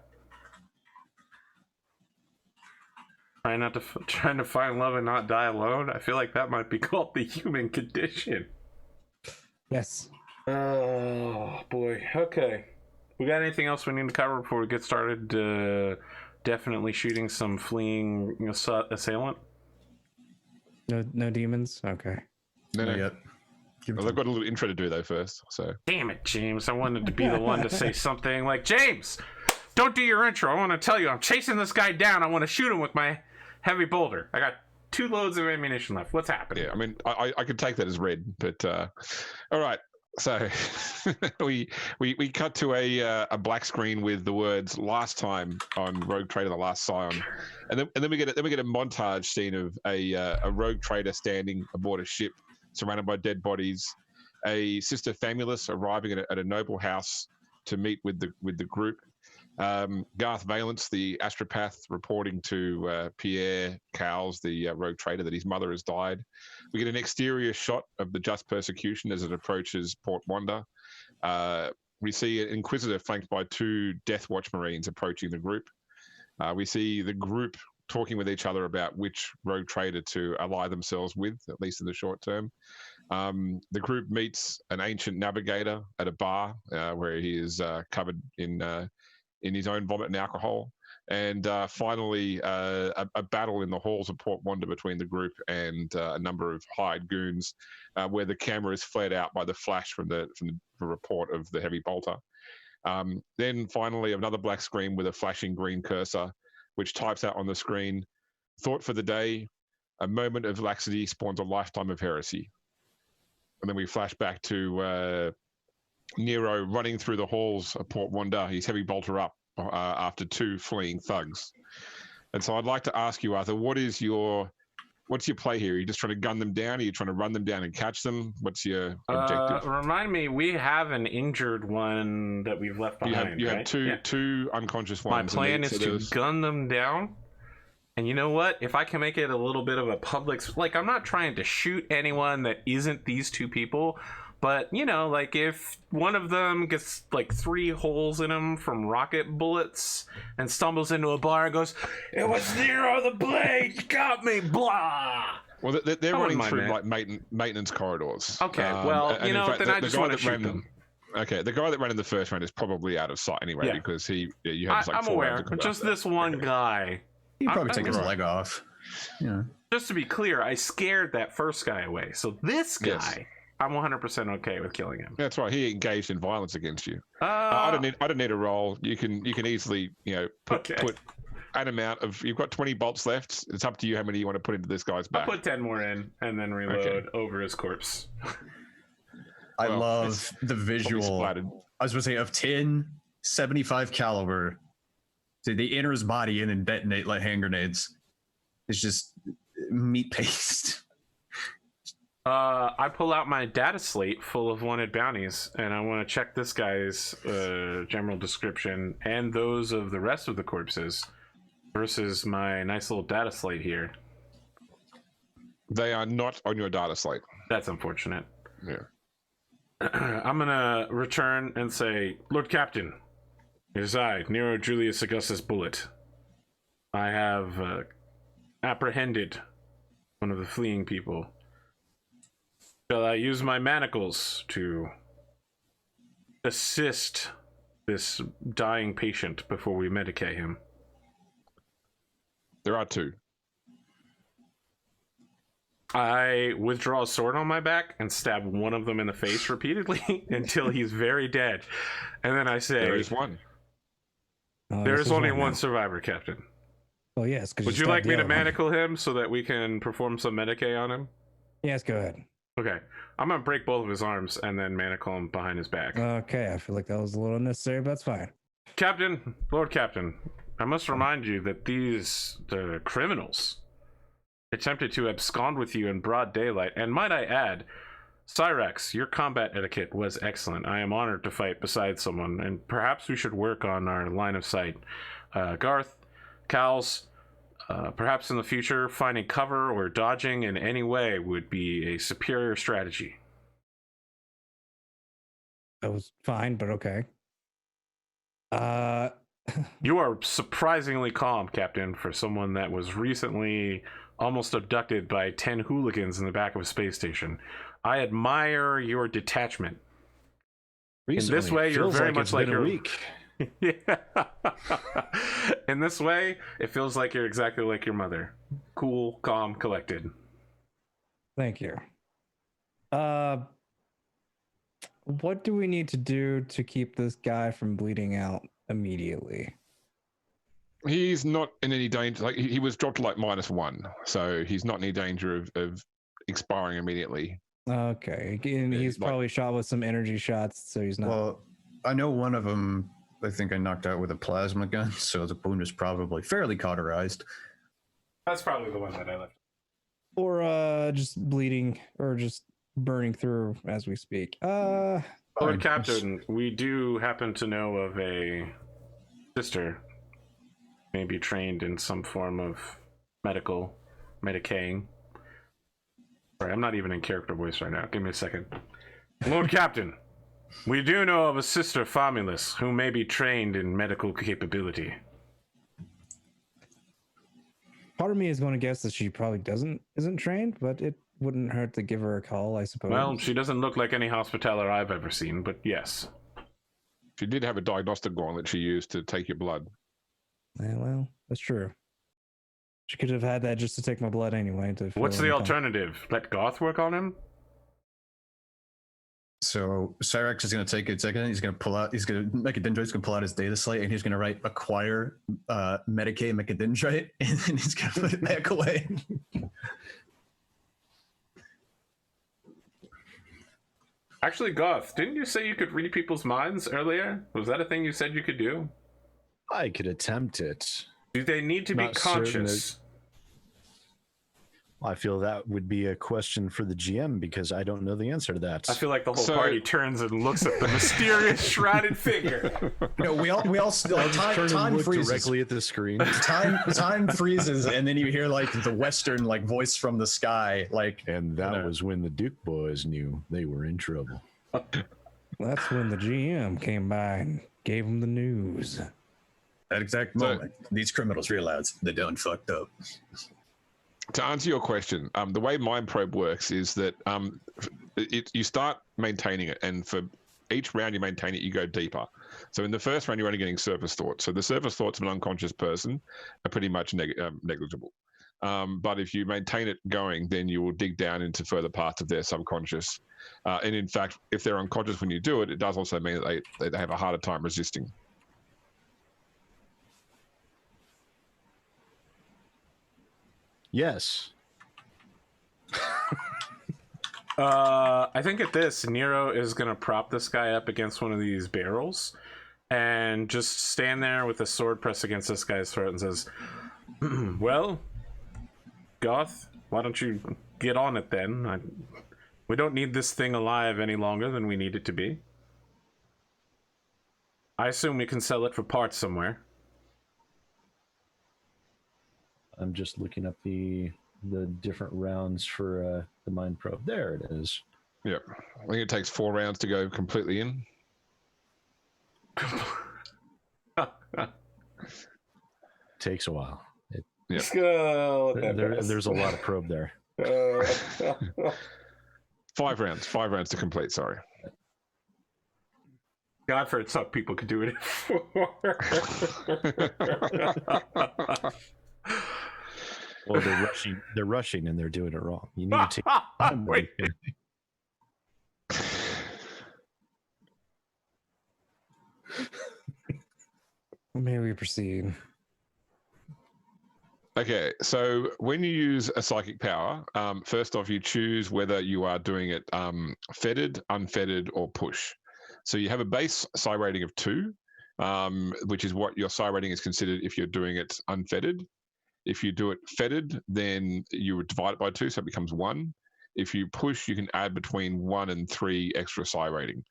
Trying to find love and not die alone. I feel like that might be called the human condition. Yes. Oh boy. Okay. We got anything else we need to cover before we get started? Definitely shooting some fleeing assailant. No demons. Okay. No, Not no. yet. Well, I've got a little intro to do though first. So Damn it, James! I wanted to be the one to say something like, James, don't do your intro. I want to tell you, I'm chasing this guy down. I want to shoot him with my heavy boulder. I got 2 loads of ammunition left. What's happening? yeah, I mean, I could take that as read, but all right. So we cut to a black screen with the words "last time" on Rogue Trader, the Last Scion, and then we get a montage scene of a rogue trader standing aboard a ship, surrounded by dead bodies. A Sister Famulus arriving at a noble house to meet with the group. Garth Valance, the Astropath, reporting to Pierre Cowles, the rogue trader, that his mother has died. We get an exterior shot of the Just Persecution as it approaches Port Wanda. We see an Inquisitor flanked by 2 Death Watch Marines approaching the group. We see the group talking with each other about which rogue trader to ally themselves with, at least in the short term. The group meets an ancient navigator at a bar where he is covered in his own vomit and alcohol. And finally, a battle in the halls of Port Wanda between the group and a number of hired goons, where the camera is flared out by the flash from the report of the heavy bolter. Then finally, another black screen with a flashing green cursor, which types out on the screen, "Thought for the day, a moment of laxity spawns a lifetime of heresy." And then we flash back to Nero running through the halls of Port Wanda, his heavy bolter up after 2 fleeing thugs. And so I'd like to ask you, Arthur, what's your play here? Are you just trying to gun them down? Are you trying to run them down and catch them? What's your objective? Remind me, we have an injured one that we've left behind. You have two unconscious ones. My plan is to gun them down. And you know what? If I can make it a little bit of a public... Like, I'm not trying to shoot anyone that isn't these 2 people. But, you know, like, if one of them gets, like, 3 holes in him from rocket bullets and stumbles into a bar and goes, "It was Nero the Blade, got me, blah!" Well, they're running through, like, maintenance corridors. Okay, well, you know, then I just want to shoot them. Okay, the guy that ran in the first round is probably out of sight anyway, because you had, like, I'm 4 aware. rounds of Just this one guy. He'd probably take his leg off. Yeah. Just to be clear, I scared that first guy away. So this guy... Yes. I'm 100% okay with killing him. That's right. He engaged in violence against you. I don't need a roll. You can easily, you know, put an amount of. You've got 20 bolts left. It's up to you how many you want to put into this guy's back. I'll put 10 more in and then reload over his corpse. I love the visual. I was going to say of 10 75 caliber. So they enter his body in and detonate like hand grenades. It's just meat paste. I pull out my data slate full of wanted bounties, and I want to check this guy's general description and those of the rest of the corpses versus my nice little data slate here. They are not on your data slate. That's unfortunate. Yeah. I'm going to return and say, "Lord Captain, it is I, Nero Julius Augustus Bullet. I have apprehended one of the fleeing people. Shall I use my manacles to assist this dying patient before we medicate him?" There are 2. I withdraw a sword on my back and stab one of them in the face repeatedly until he's very dead. And then I say... There is one. There is only one survivor, Captain. Oh, yes. Would you like me to manacle him so that we can perform some medicate on him? Yes, go ahead. Okay. I'm going to break both of his arms and then manacle him behind his back. Okay, I feel like that was a little unnecessary, but that's fine. Captain, Lord Captain, I must remind you that these criminals attempted to abscond with you in broad daylight, and might I add, Cyrax, your combat etiquette was excellent. I am honored to fight beside someone, and perhaps we should work on our line of sight. Garth, Cowles, perhaps in the future, finding cover or dodging in any way would be a superior strategy. That was fine, but okay. You are surprisingly calm, Captain, for someone that was recently almost abducted by 10 hooligans in the back of a space station. I admire your detachment. Recently, in this way, you're very much like a week. Yeah. In this way, it feels like you're exactly like your mother. Cool, calm, collected. Thank you. What do we need to do to keep this guy from bleeding out immediately? He's not in any danger. Like he was dropped to like -1, so he's not in any danger of expiring immediately. Okay, and he's probably shot with some energy shots, so he's not. Well, I know one of them. I think I knocked out with a plasma gun, so the wound is probably fairly cauterized. That's probably the one that I left. Or just bleeding, or just burning through as we speak. Lord Captain, we do happen to know of a sister, maybe trained in some form of medicating. Sorry, I'm not even in character voice right now. Give me a second. Lord Captain, we do know of a sister Famulus who may be trained in medical capability. Part of me is going to guess that she probably isn't trained, but it wouldn't hurt to give her a call, I suppose. Well, she doesn't look like any Hospitaller I've ever seen, but yes. She did have a diagnostic gauntlet she used to take your blood. Yeah, well, that's true. She could have had that just to take my blood anyway. What's the alternative? Let Garth work on him? So Cyrax is going to take a second. He's going to make a dendrite. He's going to pull out his data slate, and he's going to write acquire Medicaid Mechadendrite, and then he's going to put it back away. Actually, Garth, didn't you say you could read people's minds earlier? Was that a thing you said you could do? I could attempt it. Do they need to be Not conscious? I feel that would be a question for the GM because I don't know the answer to that. I feel like the whole party turns and looks at the mysterious shrouded figure. No, we all still time freezes directly at the screen. Time freezes, and then you hear like the Western like voice from the sky, like. And that was when the Duke boys knew they were in trouble. That's when the GM came by and gave them the news. That exact moment, these criminals realized they done fucked up. To answer your question, the way Mind Probe works is that you start maintaining it, and for each round you maintain it, you go deeper. So in the first round, you're only getting surface thoughts. So the surface thoughts of an unconscious person are pretty much negligible. But if you maintain it going, then you will dig down into further parts of their subconscious. And in fact, if they're unconscious when you do it, it does also mean that they have a harder time resisting. Yes. I think at this, Nero is going to prop this guy up against one of these barrels and just stand there with a sword pressed against this guy's throat and says, well, Garth, why don't you get on it then? We don't need this thing alive any longer than we need it to be. I assume we can sell it for parts somewhere. I'm just looking up the different rounds for the Mind Probe. There it is. Yep. I think it takes 4 rounds to go completely in. Takes a while. Yep. There's a lot of probe there. 5 rounds. 5 rounds to complete, sorry. God for it, some people could do it in 4. Well, they're rushing and they're doing it wrong. You need to take time. Wait. May we proceed? Okay, so when you use a psychic power, first off, you choose whether you are doing it fettered, unfettered, or push. So you have a base psi rating of 2, which is what your psi rating is considered if you're doing it unfettered. If you do it fettered, then you would divide it by 2, so it becomes 1. If you push, you can add between 1 and 3 extra psi rating.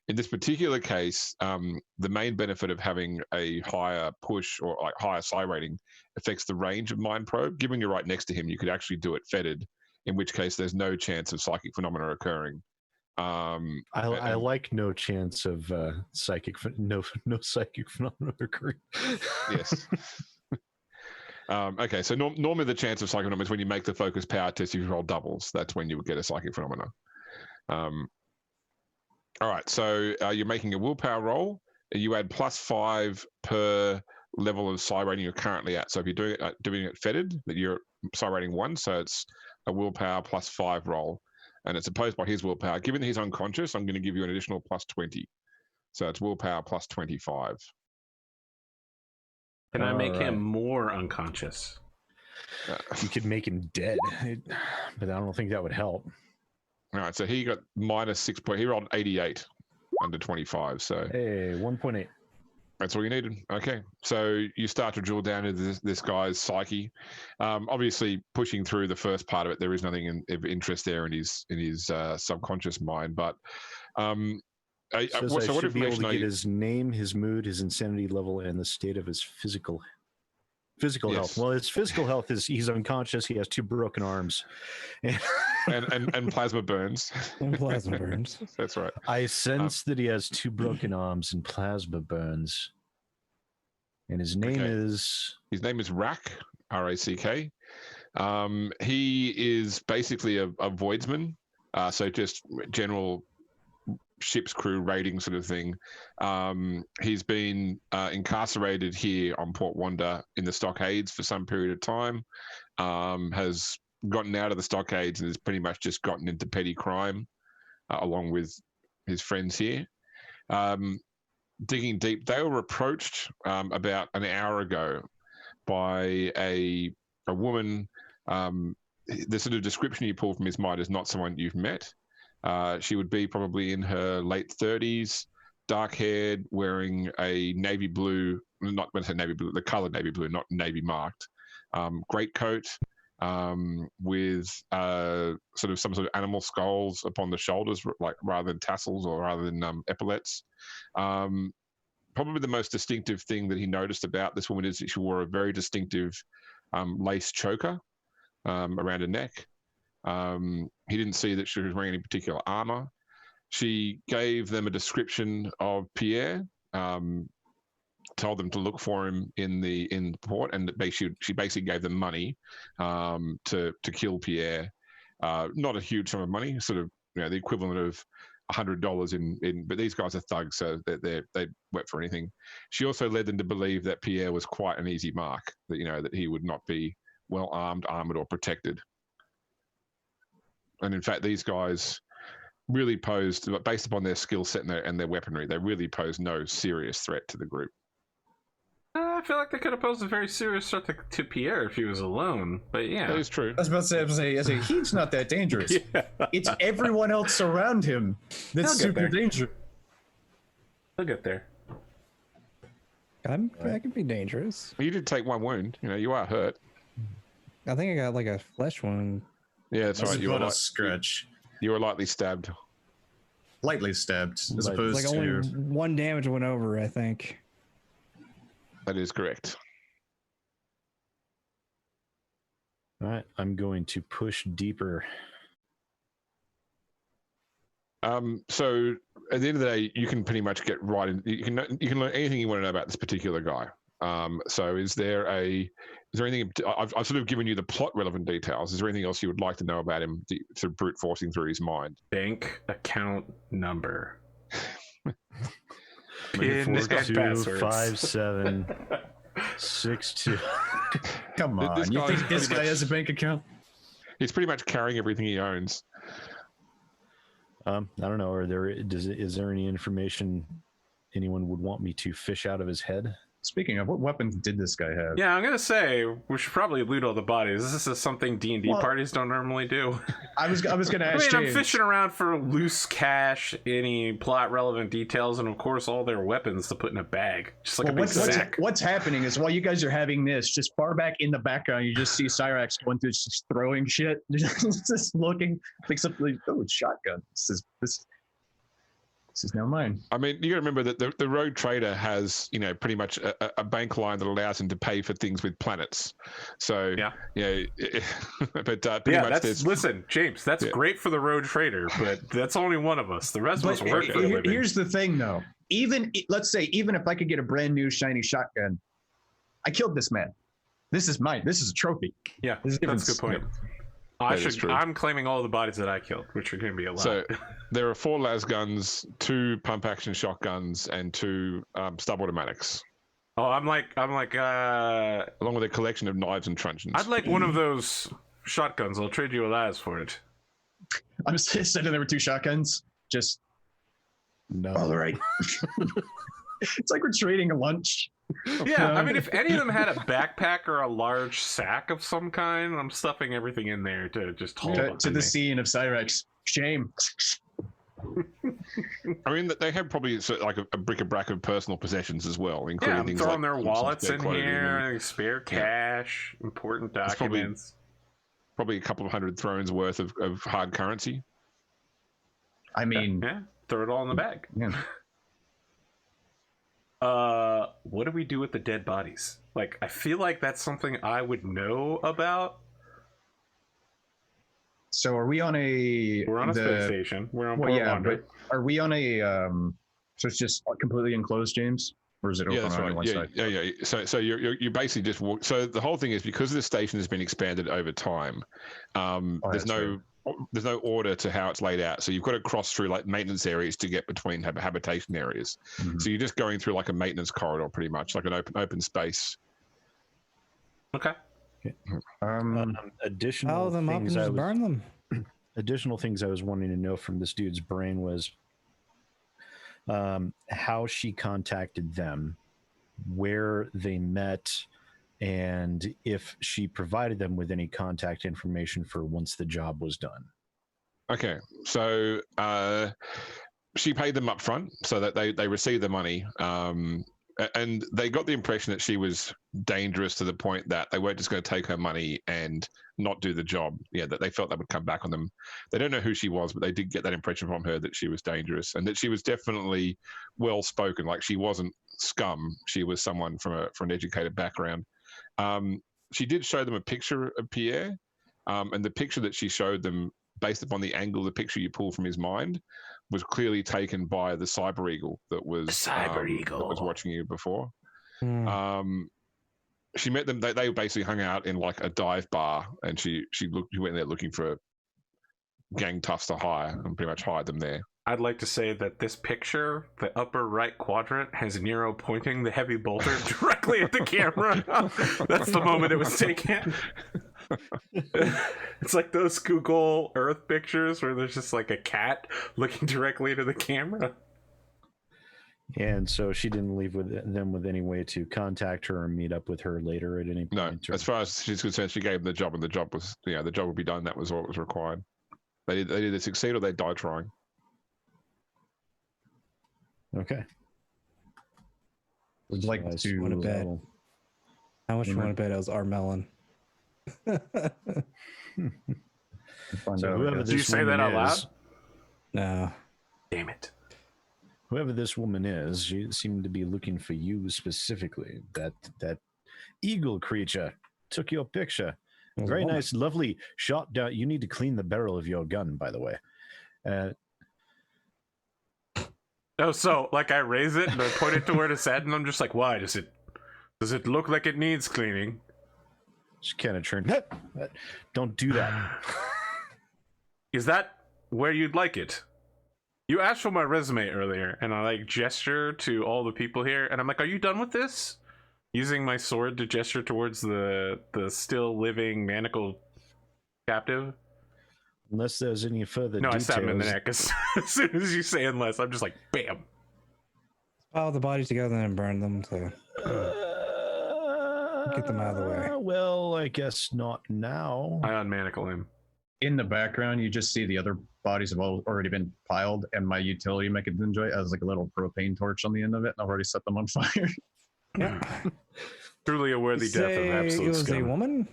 In this particular case, the main benefit of having a higher push or like higher psi rating affects the range of Mind Probe. Given you're right next to him, you could actually do it fettered, in which case there's no chance of psychic phenomena occurring. I like no chance of no psychic phenomena occurring. Yes. Okay, so normally the chance of psychic phenomena is when you make the focus power test, if you roll doubles, that's when you would get a psychic phenomena. All right, so you're making a willpower roll. You add +5 per level of psi rating you're currently at. So if you're doing it fettered, that you're psi rating 1, so it's a willpower +5 roll, and it's opposed by his willpower. Given that he's unconscious, I'm going to give you an additional +20. So it's willpower +25. Can I make him more unconscious? You could make him dead, but I don't think that would help. All right, so he got -6 points. He rolled 88 under 25. So hey, 1.8. That's all you needed. Okay, so you start to drill down into this guy's psyche. Obviously, pushing through the first part of it, there is nothing of interest there in his subconscious mind. But So what information be able to get his name, his mood, his insanity level, and the state of his physical health. Well, his physical health is he's unconscious. He has 2 broken arms, and plasma burns. And plasma burns. That's right. I sense that he has 2 broken arms and plasma burns. And his name is... His name is Rack, R-A-C-K. He is basically a voidsman, so just general ship's crew raiding sort of thing. He's been incarcerated here on Port Wanda in the stockades for some period of time, has gotten out of the stockades and has pretty much just gotten into petty crime along with his friends here. Digging deep, they were approached about an hour ago by a woman. The sort of description you pull from his mind is not someone you've met. She would be probably in her late 30s, dark-haired, wearing a navy blue, not when I say navy blue, the color navy blue, not navy marked, greatcoat with sort of some sort of animal skulls upon the shoulders, like rather than tassels or rather than epaulets. Probably the most distinctive thing that he noticed about this woman is that she wore a very distinctive lace choker around her neck. He didn't see that she was wearing any particular armor. She gave them a description of Pierre, told them to look for him in the port, and she basically gave them money to kill Pierre. Not a huge sum of money, sort of the equivalent of $100 in. But these guys are thugs, so they went for anything. She also led them to believe that Pierre was quite an easy mark, that he would not be well armed, armored, or protected. And in fact, these guys really posed, based upon their skill set and their weaponry, they really posed no serious threat to the group. I feel like they could have posed a very serious threat to Pierre if he was alone, but yeah. That is true. I was about to say, he's not that dangerous. Yeah. It's everyone else around him that's super dangerous. He'll get there. I can be dangerous. You did take one wound. You are hurt. I think I got like a flesh wound. Yeah, that's right. You were a scratch. You were lightly stabbed. Lightly stabbed, as opposed to only one damage went over, I think. That is correct. All right, I'm going to push deeper. So at the end of the day, you can pretty much get right in. You can learn anything you want to know about this particular guy. So is there anything? I've sort of given you the plot relevant details. Is there anything else you would like to know about him, sort of brute forcing through his mind? Bank account number. PIN and passwords. 5762. Come on, you think this guy has a bank account? He's pretty much carrying everything he owns. I don't know. Is there any information anyone would want me to fish out of his head? Speaking of, what weapons did this guy have? Yeah, I'm gonna say we should probably loot all the bodies. This is something D&D parties don't normally do. I was gonna ask. I'm fishing around for loose cash, any plot relevant details, and of course all their weapons to put in a bag, just like a big sack. What's happening is while you guys are having this, just far back in the background, you just see Cyrax going through, just throwing shit, just looking, picks up like, oh, it's shotgun. This is now mine. I mean, you got to remember that the rogue trader has, pretty much a bank line that allows him to pay for things with planets. So, but pretty much listen, James, that's great for the rogue trader, but that's only one of us. The rest of us work for a living. Here's the thing, though. Let's say if I could get a brand new shiny shotgun, I killed this man. This is mine. This is a trophy. Yeah, that's a good point. I'm claiming all the bodies that I killed, which are going to be a lot. So there are 4 las guns, 2 pump action shotguns, and 2 stub automatics. Oh, I'm like, along with a collection of knives and truncheons. I'd like one of those shotguns. I'll trade you a las for it. I'm just saying there were 2 shotguns. Just no. All right. It's like we're trading a lunch. Yeah, I mean, if any of them had a backpack or a large sack of some kind, I'm stuffing everything in there to just hold to the scene of Cyrax. Shame. I mean, they have probably like a bric-a-brac of personal possessions as well, including things throwing like their wallets in here, spare cash, important documents. Probably a couple of $100 thrones worth of hard currency. I mean, throw it all in the bag. Yeah. What do we do with the dead bodies? Like, I feel like that's something I would know about. So are we on a... We're on a space station. We're on Port Wanda. But are we on a... so it's just completely enclosed, James? Or is it open Yeah, that's on only right. one side? Yeah. So you basically just walk. So the whole thing is because the station has been expanded over time. There's no order to how it's laid out. So you've got to cross through like maintenance areas to get between habitation areas. Mhm. So you're just going through like a maintenance corridor, pretty much like an open space. Okay. Additional Pile them up and just burn them. Additional things I was wanting to know from this dude's brain was how she contacted them, where they met, and if she provided them with any contact information for once the job was done. Okay, so she paid them up front so that they received the money, and they got the impression that she was dangerous to the point that they weren't just going to take her money and not do the job. Yeah, that they felt that would come back on them. They don't know who she was, but they did get that impression from her that she was dangerous and that she was definitely well spoken. Like she wasn't scum. She was someone from an educated background. She did show them a picture of Pierre, and the picture that she showed them, based upon the angle of the picture you pull from his mind, was clearly taken by the Cyber Eagle that was watching you before. She met them. They basically hung out in like a dive bar, and she went there looking for gang toughs to hire, and pretty much hired them there. I'd like to say that this picture, the upper right quadrant, has Nero pointing the heavy boulder directly at the camera. That's the moment it was taken. It's like those Google Earth pictures where there's just like a cat looking directly into the camera. And so she didn't leave them with any way to contact her or meet up with her later at any point. No, as far as she's concerned, she gave them the job, and the job was, the job would be done. That was all that was required. They either succeed or they die trying. Okay. Would like to want to bet. How much you want to bet it was our melon? So whoever Did you say that out loud? No. Damn it. Whoever this woman is, she seemed to be looking for you specifically. That eagle creature took your picture. Very nice, lovely shot down. You need to clean the barrel of your gun, by the way. Oh, so like I raise it and I point it to where it's at, and I'm just like, why does it look like it needs cleaning? She kind of turned. Don't do that. Is that where you'd like it? You asked for my resume earlier, and I like gesture to all the people here, and I'm like, are you done with this? Using my sword to gesture towards the still living manacled captive. Unless there's any further details. I stab him in the neck as soon as you say unless. I'm just like, bam. Pile the bodies together and burn them to get them out of the way. Well, I guess not now. I unmanacle him. In the background, you just see the other bodies have already been piled, and my utility mechanism joint has like a little propane torch on the end of it, and I've already set them on fire. Yeah. Truly a worthy death of absolute it was scum. a woman?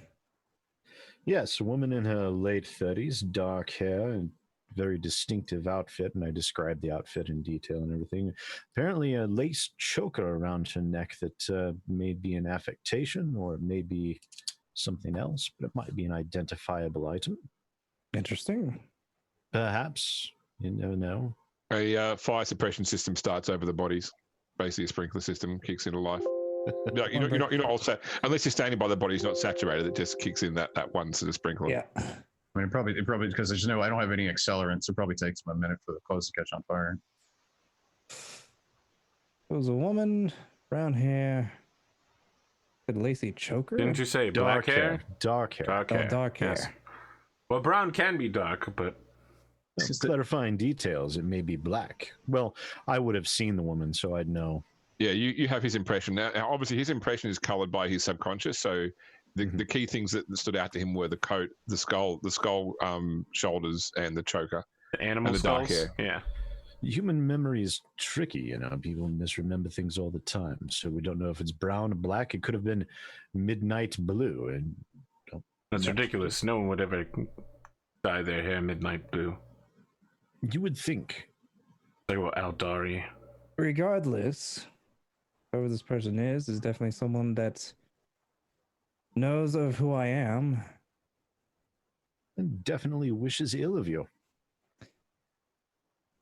Yes, a woman in her late 30s, dark hair, and very distinctive outfit, and I described the outfit in detail and everything. Apparently a lace choker around her neck that may be an affectation or maybe something else, but it might be an identifiable item. Interesting. Perhaps. You never know. A fire suppression system starts over the bodies. Basically, a sprinkler system kicks into life. No, you're not all set unless you're standing by the body's not saturated. It just kicks in that one sort of sprinkler. Yeah. I mean, probably because there's I don't have any accelerant, so it probably takes a minute for the clothes to catch on fire. It was a woman, brown hair, with lacy choker. Didn't you say black hair? Dark hair. Dark Oh, hair. dark hair. Yes. Well, brown can be dark, but Clarifying details, it may be black. Well, I would have seen the woman, so I'd know. Yeah, you have his impression. Now, obviously, his impression is colored by his subconscious. So the key things that stood out to him were the coat, the skull shoulders, and the choker. the animal And the dark skulls. hair. Yeah. Human memory is tricky, you know. People misremember things all the time, so we don't know if it's brown or black. It could have been midnight blue, and That's ridiculous. No one would ever dye their hair midnight blue. you would think. They were Aldari. Regardless, whoever this person is definitely someone that knows of who I am. And definitely wishes ill of you.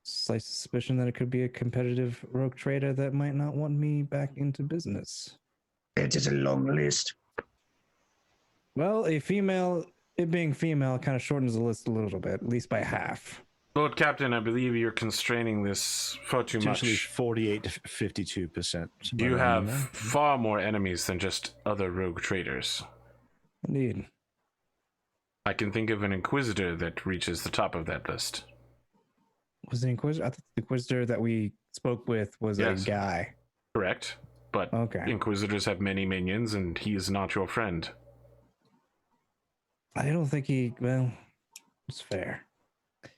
slight suspicion that it could be a competitive rogue trader that might not want me back into business. It is a long list. Well, it being female kind of shortens the list a little bit, at least by half. Lord Captain, I believe you're constraining this far too Potentially much. 48 to 52%. You have far more enemies than just other rogue traders. Indeed. I can think of an Inquisitor that reaches the top of that list. Was the Inquisitor? I thought the Inquisitor that we spoke with was a guy. Correct. But Okay. Inquisitors have many minions, and he is not your friend. I don't think it's fair. I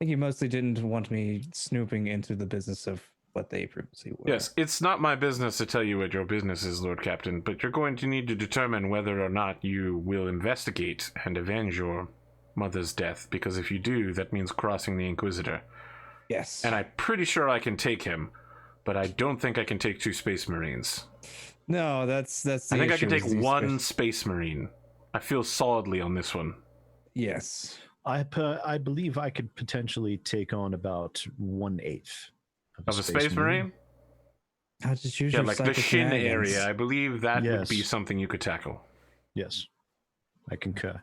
think he mostly didn't want me snooping into the business of what they previously were. Yes, it's not my business to tell you what your business is, Lord Captain, but you're going to need to determine whether or not you will investigate and avenge your mother's death, because if you do, that means crossing the Inquisitor. Yes. And I'm pretty sure I can take him, but I don't think I can take 2 Space Marines. No, that's the I think I can issue, take is these 1 Space Marine. I feel solidly on this one. Yes. I believe I could potentially take on about 1/8 Of a Space Marine? How to choose Yeah, your like the psychic shin shenanigans. area. I believe that would be Yes. something you could tackle. Yes, I concur.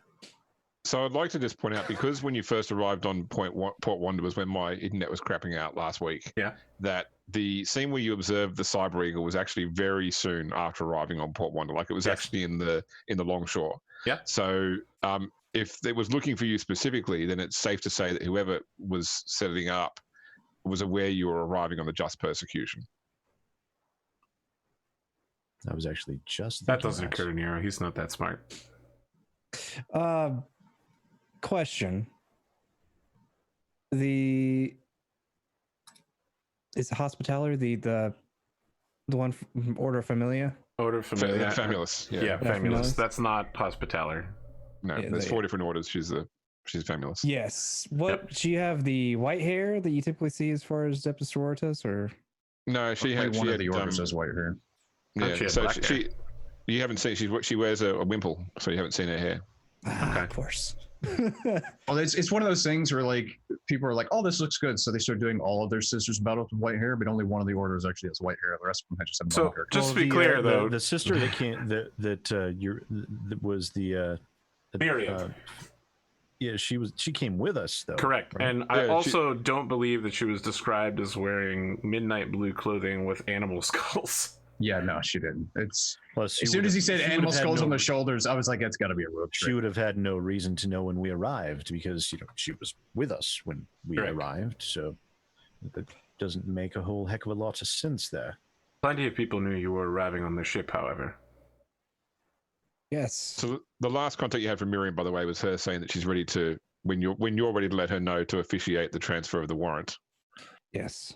So I'd like to just point out, because when you first arrived on Port Wonder was when my internet was crapping out last week. Yeah. That the scene where you observed the Cyber Eagle was actually very soon after arriving on Port Wonder. Like it was actually in the Longshore. Yeah. So if it was looking for you specifically, then it's safe to say that whoever was setting up was aware you were arriving on the Just Persecution. I was actually just That thinking doesn't occur to Nero. He's not that smart. Question. Is Hospitaller the one from Order of Familia? Order Familiar. Famulus. Yeah, Famulus. Famulus. That's not Hospitaller. No, Yeah, there's 4 different orders. She's Famulus. Yes. Does she have the white hair that you typically see as far as Deptus Sororitas, or? No, she Like had one she of the had, orders has white hair. Yeah, she had so black hair. you haven't seen she wears a wimple, so you haven't seen her hair. Ah, Okay. of course. Well, it's one of those things where like people are like, "Oh, this looks good," so they start doing all of their sisters' battles with white hair, but only one of the orders actually has white hair. The rest of them just have So, normal hair. just to be the, clear, though, the sister that came that was the Miriam. yeah, she came with us though. Correct. right? And I Yeah, also don't believe that she was described as wearing midnight blue clothing with animal skulls. Yeah, no, she didn't. It's Plus, she as soon would as he have- said she would animal have had skulls no- on the shoulders, I was like, "It's got to be a rogue she trick." would have had no reason to know when we arrived because she was with us when we Correct. arrived. So that doesn't make a whole heck of a lot of sense there. Plenty of people knew you were arriving on the ship, however. Yes. So the last contact you had from Miriam, by the way, was her saying that she's ready to when you're ready to let her know to officiate the transfer of the warrant. Yes.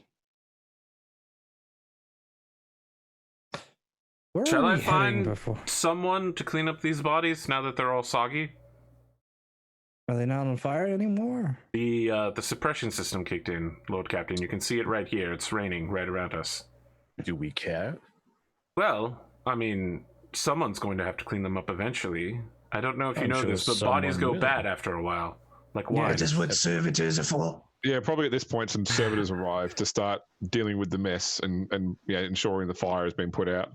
Where Shall were I we heading find before? someone to clean up these bodies now that they're all soggy? Are they not on fire anymore? The suppression system kicked in, Lord Captain. You can see it right here. It's raining right around us. Do we care? Well, I mean, someone's going to have to clean them up eventually. I don't know if you I'm know sure this, but bodies someone go will. bad after a while. Like Yeah, wine. That is what servitors are for. Yeah, probably at this point, some servitors arrive to start dealing with the mess and ensuring the fire has been put out.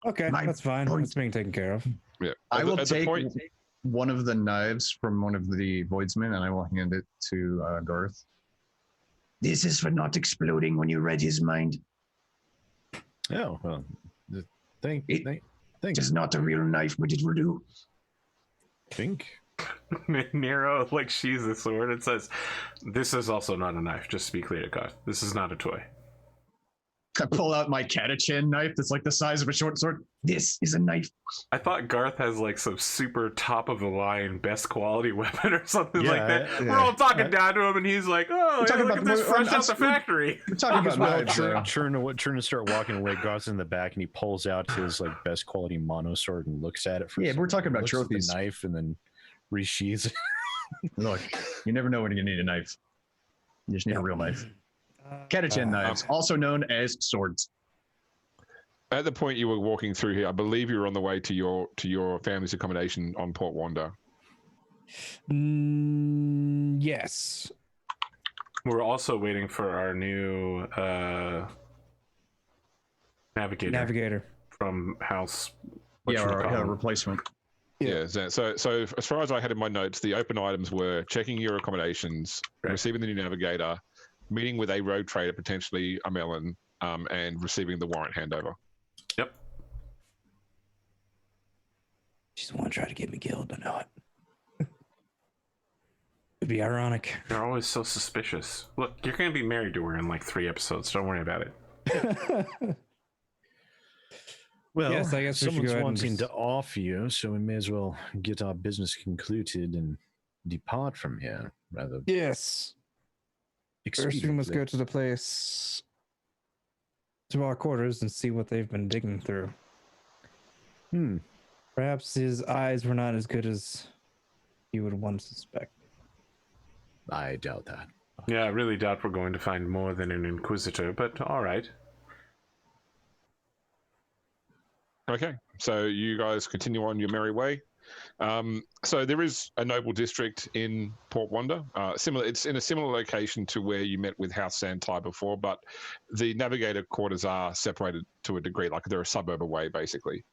Okay, My that's fine. point- It's being taken care of. Yeah, I will at the take point- one of the knives from one of the voidsmen, and I will hand it to Garth. This is for not exploding when you read his mind. Oh well. Thank. It Thank. is not a real knife, but it will do. Think. Nero like she's the sword. It says, "This is also not a knife." Just to be clear, God, this is not a toy. I pull out my catachin knife that's like the size of a short sword. This is a knife. I thought Garth has like some super top of the line, best quality weapon or something like Yeah, that. yeah. We're all talking down to him, and he's like, "Oh, yeah, talking look about at this the- fresh I'm- out the factory." We're talking about Well, knives. turn to start walking away. Garth's in the back, and he pulls out his like best quality mono sword and looks at it. For a Yeah, second, we're talking about looks at trophies. The knife, and then resheathes it. Look, you never know when you need a knife. You just need a real knife. Catachin knives, also known as swords. At the point you were walking through here, I believe you were on the way to your family's accommodation on Port Wanda. Yes. We're also waiting for our new navigator from House. Our replacement. Yeah. So as far as I had in my notes, the open items were checking your accommodations, receiving the new navigator, meeting with a rogue trader, potentially a melon, and receiving the warrant handover. Yep. She's the one trying to get me killed. I know it. It'd be ironic. You're always so suspicious. Look, you're going to be married to her in like 3 episodes. Don't worry about it. Well, yes, I guess someone's wanting to off you, so we may as well get our business concluded and depart from here, rather. Yes. First, we must go to the place, to our quarters, and see what they've been digging through. Perhaps his eyes were not as good as you would once suspect. I doubt that. Yeah, I really doubt we're going to find more than an inquisitor, but all right. Okay, so you guys continue on your merry way. So there is a noble district in Port Wonder. It's in a similar location to where you met with House Santai before, but the navigator quarters are separated to a degree, like they're a suburb away, basically.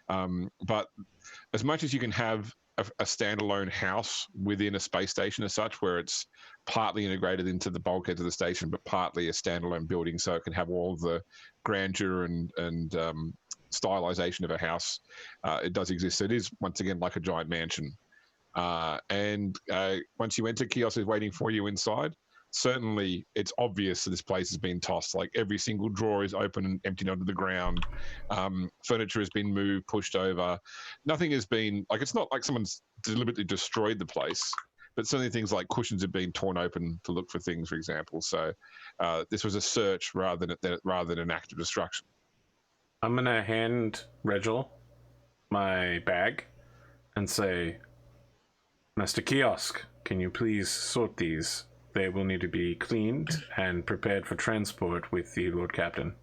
But as much as you can have a standalone house within a space station as such, where it's partly integrated into the bulkhead of the station, but partly a standalone building, so it can have all the grandeur and stylization of a house. It does exist. So it is, once again, like a giant mansion. And once you enter, Kios is waiting for you inside. Certainly, it's obvious that this place has been tossed. Like every single drawer is open and emptied onto the ground. Furniture has been moved, pushed over. Nothing has been, like, it's not like someone's deliberately destroyed the place, but certainly things like cushions have been torn open to look for things, for example. So this was a search rather than an act of destruction. I'm going to hand Regil my bag and say, Master Kiosk, can you please sort these? They will need to be cleaned and prepared for transport with the Lord Captain.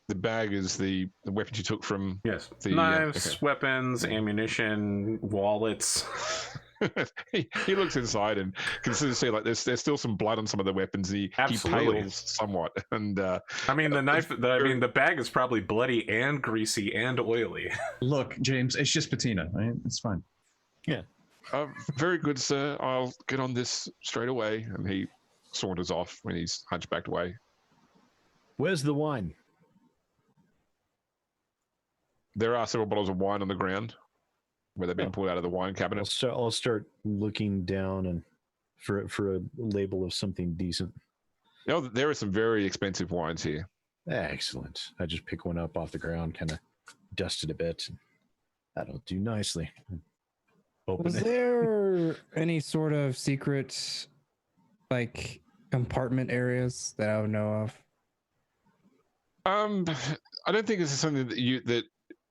The bag is the weapons you took from... Yes. The knives, weapons, ammunition, wallets. he looks inside and can see like there's still some blood on some of the weapons. He pales somewhat, and I mean the bag is probably bloody and greasy and oily. Look, James, it's just patina, right? It's fine. Yeah. Very good, sir. I'll get on this straight away. And he saunters off when he's hunchbacked away. Where's the wine? There are several bottles of wine on the ground where they've been pulled out of the wine cabinet. I'll start looking down and for a label of something decent. You know, there are some very expensive wines here. Excellent. I just pick one up off the ground, kind of dust it a bit. That'll do nicely. Was there any sort of secret, like, compartment areas that I would know of? I don't think this is something that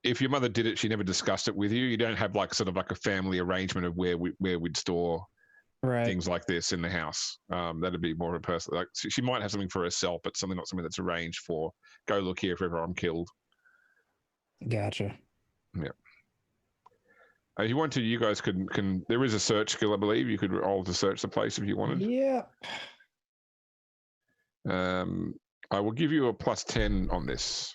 if your mother did it, she never discussed it with you. You don't have like sort of like a family arrangement of where we'd store things like this in the house. That'd be more of a personal. Like she might have something for herself, but not something that's arranged for. Go look here if ever I'm killed. Gotcha. Yeah. If you want to, you guys can. There is a search skill, I believe. You could roll to search the place if you wanted. Yeah. I will give you a +10 on this.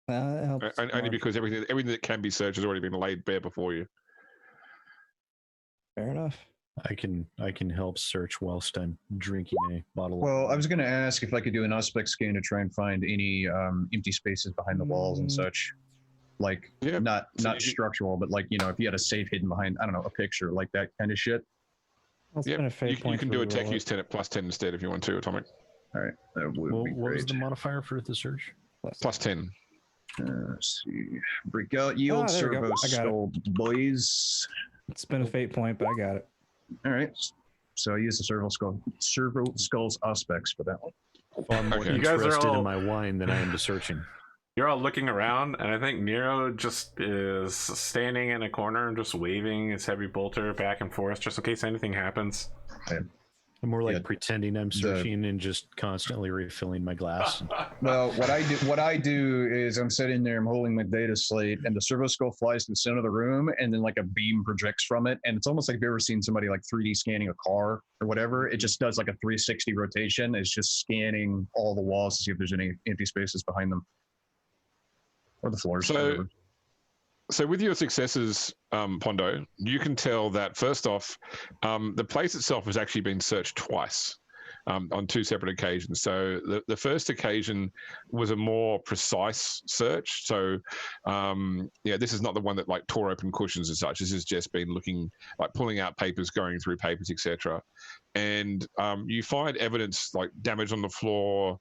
Only because everything that can be searched has already been laid bare before you. Fair enough. I can help search whilst I'm drinking a bottle. Well, I was going to ask if I could do an aspect scan to try and find any empty spaces behind the walls and such. Like, not structural, but like, if you had a safe hidden behind, I don't know, a picture, like that kind of shit. You can do a tech use 10 at +10 instead if you want to, Atomic. All right. That would be what great. was the modifier for the search? +10. Let's see. Break out yield servo skull, boys. It's been a fate point, but I got it. All right. So I use the servo skulls aspects for that one. Far more interested in my wine than I am to searching. You're all looking around, and I think Nero just is standing in a corner and just waving his heavy bolter back and forth just in case anything happens. Okay. I'm more like Yeah, pretending I'm searching and just constantly refilling my glass. Well, what I do is I'm sitting there, I'm holding my data slate, and the servo skull flies to the center of the room, and then like a beam projects from it, and it's almost like if you've ever seen somebody like 3D scanning a car or whatever. It just does like a 360 rotation. It's just scanning all the walls to see if there's any empty spaces behind them or the floors. Whatever. So with your successes, Pondo, you can tell that first off, the place itself has actually been searched twice on two separate occasions. So the first occasion was a more precise search. So this is not the one that like tore open cushions and such. This has just been looking like pulling out papers, going through papers, etc. And you find evidence like damage on the floor,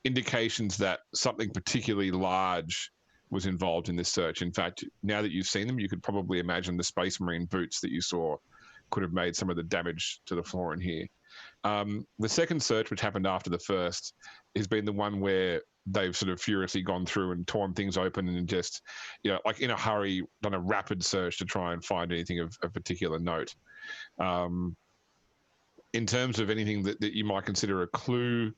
indications that something particularly large was involved in this search. In fact, now that you've seen them, you could probably imagine the Space Marine boots that you saw could have made some of the damage to the floor in here. The second search, which happened after the first, has been the one where they've sort of furiously gone through and torn things open and just, like in a hurry, done a rapid search to try and find anything of particular note. In terms of anything that you might consider a clue,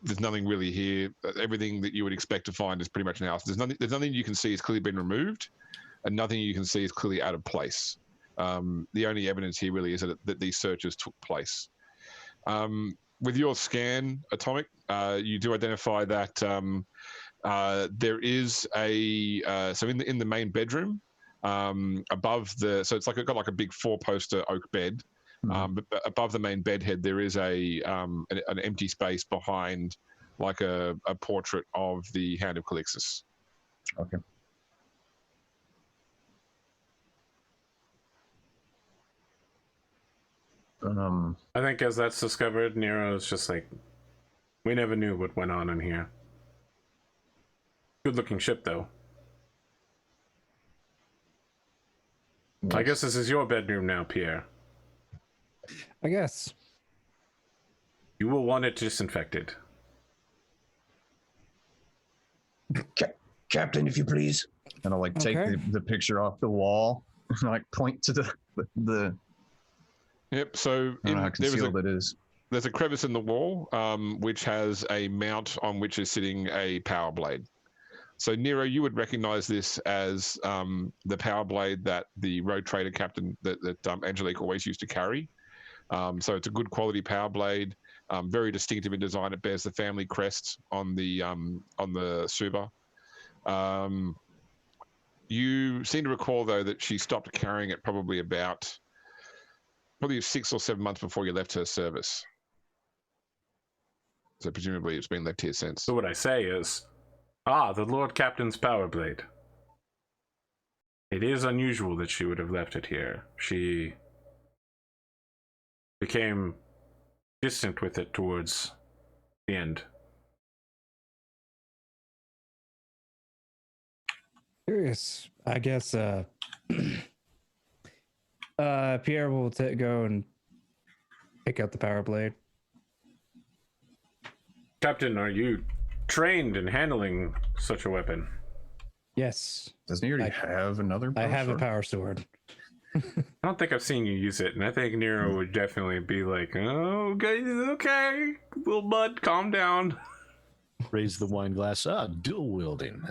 there's nothing really here. Everything that you would expect to find is pretty much in house. There's nothing you can see has clearly been removed, and nothing you can see is clearly out of place. The only evidence here really is that these searches took place. With your scan, Atomic, you do identify that there is so in the main bedroom, above so it's got like a big 4-poster oak bed. But above the main bed head, there is an empty space behind like a portrait of the Hand of Calixis. Okay. I think as that's discovered, Nero's just like, we never knew what went on in here. Good looking ship though. Nice. I guess this is your bedroom now, Pierre. I guess. You will want it disinfected. Captain, if you please. And I'll like take Okay. the picture off the wall and like point to the Yep. So I don't know how concealed it is. there's a crevice in the wall, which has a mount on which is sitting a power blade. So Nero, you would recognize this as the power blade that the rogue trader captain that Angelique always used to carry. So it's a good quality power blade, very distinctive in design. It bears the family crest on the Suba. You seem to recall though that she stopped carrying it probably 6 or 7 months before you left her service. So presumably it's been left here since. So what I say is, the Lord Captain's power blade. It is unusual that she would have left it here. She became distant with it towards the end. Curious. I guess Pierre will go and pick up the power blade. Captain, are you trained in handling such a weapon? Yes. Doesn't he already have another? I have sword? a power sword. I don't think I've seen you use it, and I think Nero would definitely be like, "Oh, okay, little bud, calm down." Raise the wine glass. Dual wielding.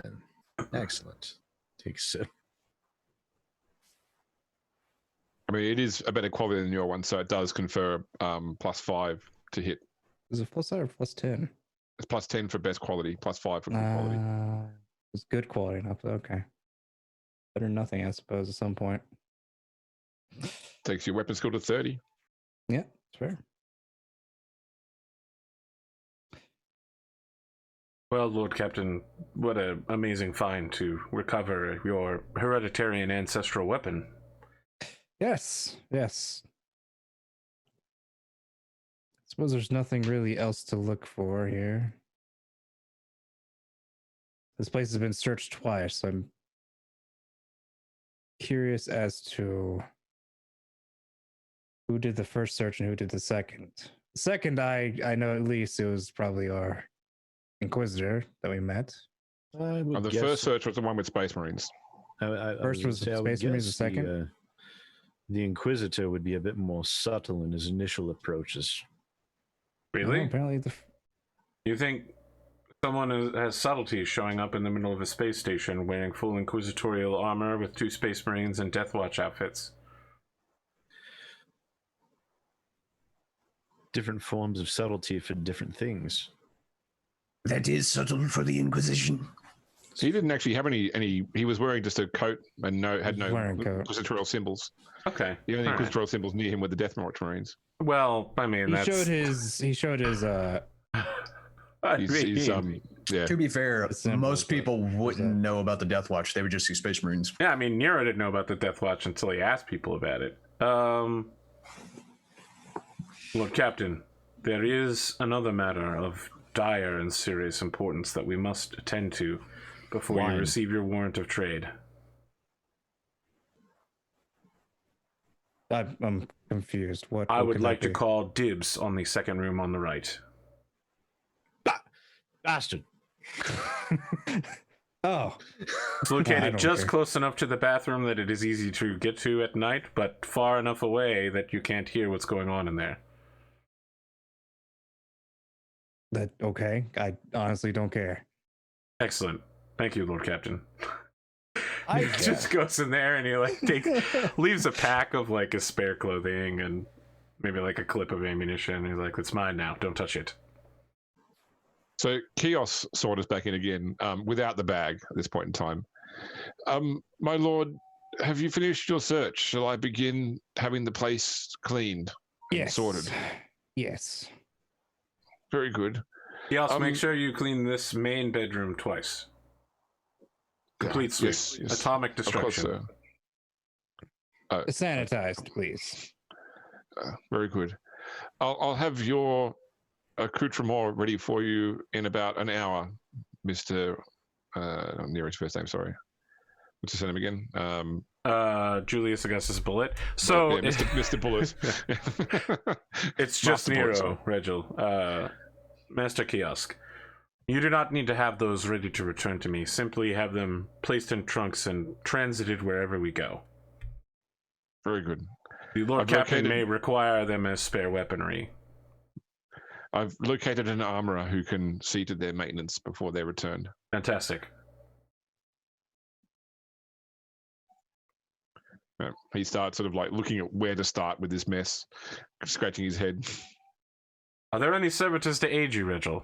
Excellent. Take a sip. I mean, it is a better quality than your one, so it does confer +5 to hit. Is it +9 or +10? It's +10 for best quality, +5 for good quality. It's good quality enough. Okay. Better than nothing, I suppose, at some point. Takes your weapon skill to 30. Yeah, it's fair. Well, Lord Captain, what an amazing find to recover your hereditary and ancestral weapon. Yes. I suppose there's nothing really else to look for here. This place has been searched twice, so I'm curious as to who did the first search and who did the second. The second, I know at least it was probably our Inquisitor that we met. The first search was the one with Space Marines. First was Space Marines, the second? the Inquisitor would be a bit more subtle in his initial approaches. Really? Apparently, You think someone has subtlety showing up in the middle of a space station wearing full inquisitorial armor with 2 Space Marines and Death Watch outfits? Different forms of subtlety for different things. That is subtle for the Inquisition. So he didn't actually have any. He was wearing just a coat and had no Wearing coat. inquisitorial symbols. Okay. The only all right. inquisitorial symbols near him were the Death Marines. Well, I mean, he that's... showed his Yeah. To be fair, Simple, most but- people wouldn't know about the Death Watch. They would just see Space Marines. Yeah, I mean, Nero didn't know about the Death Watch until he asked people about it. Lord Captain, there is another matter of dire and serious importance that we must attend to before you receive your warrant of trade. I'm confused. What I would could like that to be? call dibs on the second room on the right. Bastard. Oh, It's I located don't just care. close enough to the bathroom that it is easy to get to at night, but far enough away that you can't hear what's going on in there. that okay. I honestly don't care. Excellent. Thank you, Lord Captain. I He just goes in there and he like leaves a pack of like his spare clothing and maybe like a clip of ammunition. He's like, "It's mine now. Don't touch it." So Kios sword is back in again, without the bag at this point in time. My lord, have you finished your search? Shall I begin having the place cleaned and Yes. sorted? Yes. Very good. He also make sure you clean this main bedroom twice. Complete sweep. Yes, yes. Atomic Of course, destruction. sir. Sanitized, please. Very good. I'll have your accoutrement ready for you in about an hour, Mr. Nero's first name, sorry. What's his name again? Julius Augustus Bullet. So yeah, Mr. Bullet. it's just Master Bullet, Nero, sorry. Regil. Master Kiosk. You do not need to have those ready to return to me. Simply have them placed in trunks and transited wherever we go. Very good. The Lord I've Captain located- may require them as spare weaponry. I've located an armorer who can see to their maintenance before they're returned. Fantastic. Yeah, he starts sort of like looking at where to start with this mess, scratching his head. Are there any servitors to aid you, Regil?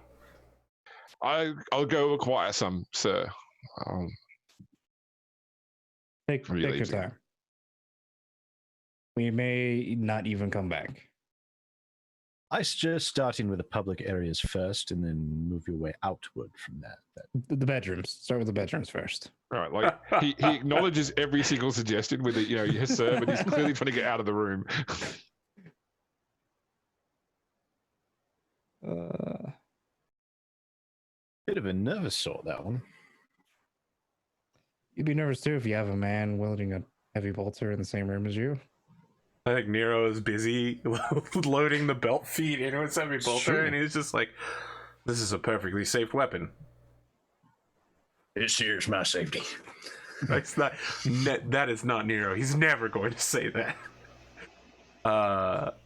I'll go acquire some, sir. Take Really your easy. time. We may not even come back. I suggest starting with the public areas first and then move your way outward from that. The bedrooms. Start with the bedrooms first. Right, like he acknowledges every single suggestion with a yes sir, but he's clearly trying to get out of the room. Bit of a nervous sort, that one. You'd be nervous too if you have a man wielding a heavy bolter in the same room as you. I think Nero is busy loading the belt feed into his heavy bolter, true. and he's just like, "This is a perfectly safe weapon." This here's my safety. That's not. That is not Nero. He's never going to say that.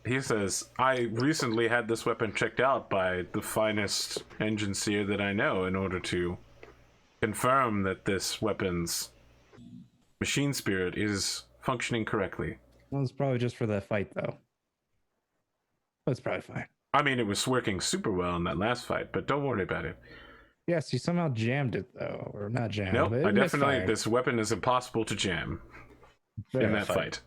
He says, "I recently had this weapon checked out by the finest engine seer that I know in order to confirm that this weapon's machine spirit is functioning correctly." Well, it's probably just for that fight, though. That's probably fine. I mean, it was working super well in that last fight, but don't worry about it. Yes, you somehow jammed it, though. Or not jammed. Nope, but it I definitely. misfired. This weapon is impossible to jam in that fight.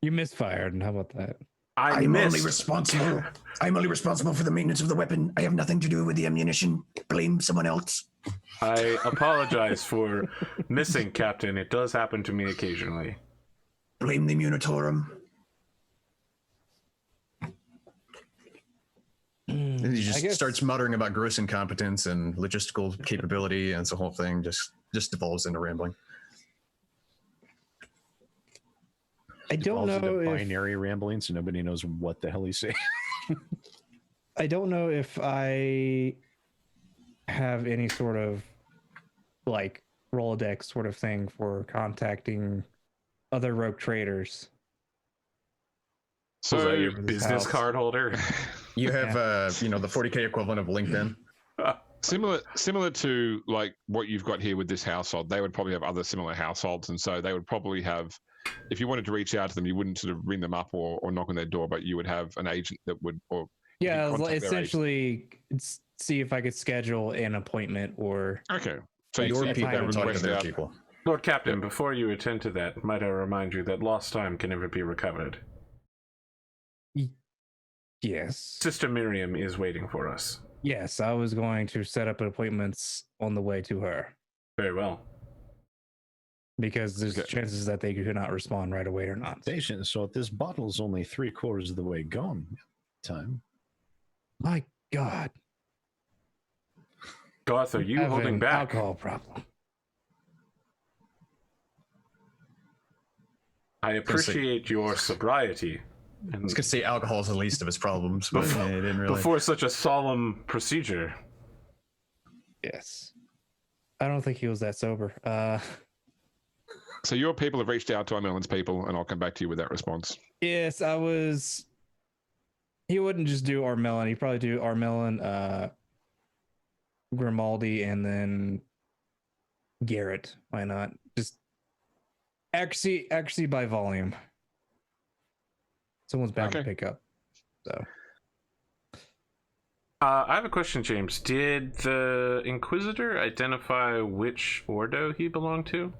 You misfired, and how about that? I'm missed. only responsible. I'm only responsible for the maintenance of the weapon. I have nothing to do with the ammunition. Blame someone else. I apologize for missing, Captain. It does happen to me occasionally. Blame the Munitorum. And he I just guess- starts muttering about gross incompetence and logistical capability, and it's the whole thing just devolves into rambling. I don't Falls into know if binary rambling, so nobody knows what the hell he's saying. I don't know if I have any sort of like Rolodex sort of thing for contacting other rogue traders. So Was that your this business house. card holder? You have, the 40K equivalent of LinkedIn. similar to like what you've got here with this household, they would probably have other similar households, and so they would probably have, if you wanted to reach out to them, you wouldn't sort of ring them up or knock on their door, but you would have an agent that would, or Yeah, contact their essentially see if I could schedule an appointment or. okay. So Your you people I would would talk to request their out. people. Lord Captain, before you attend to that, might I remind you that lost time can never be recovered. Yes. Sister Miriam is waiting for us. Yes, I was going to set up appointments on the way to her Very well. because there's Okay. chances that they could not respond right away or not. Patient. So this bottle's only 3/4 of the way gone. Time. My God. Garth, are you Have holding an back? alcohol problem. I appreciate your sobriety. I was gonna say alcohol is the least of his problems, but Before- it didn't really. Before such a solemn procedure. Yes. I don't think he was that sober. So your people have reached out to Armelon's people, and I'll come back to you with that response. Yes, I was. He wouldn't just do Armelon. He'd probably do Armelon, Grimaldi, and then Garrett. Why not? Just accuracy by volume. Someone's bound to Okay. pick up. So I have a question, James. Did the Inquisitor identify which Ordo he belonged to?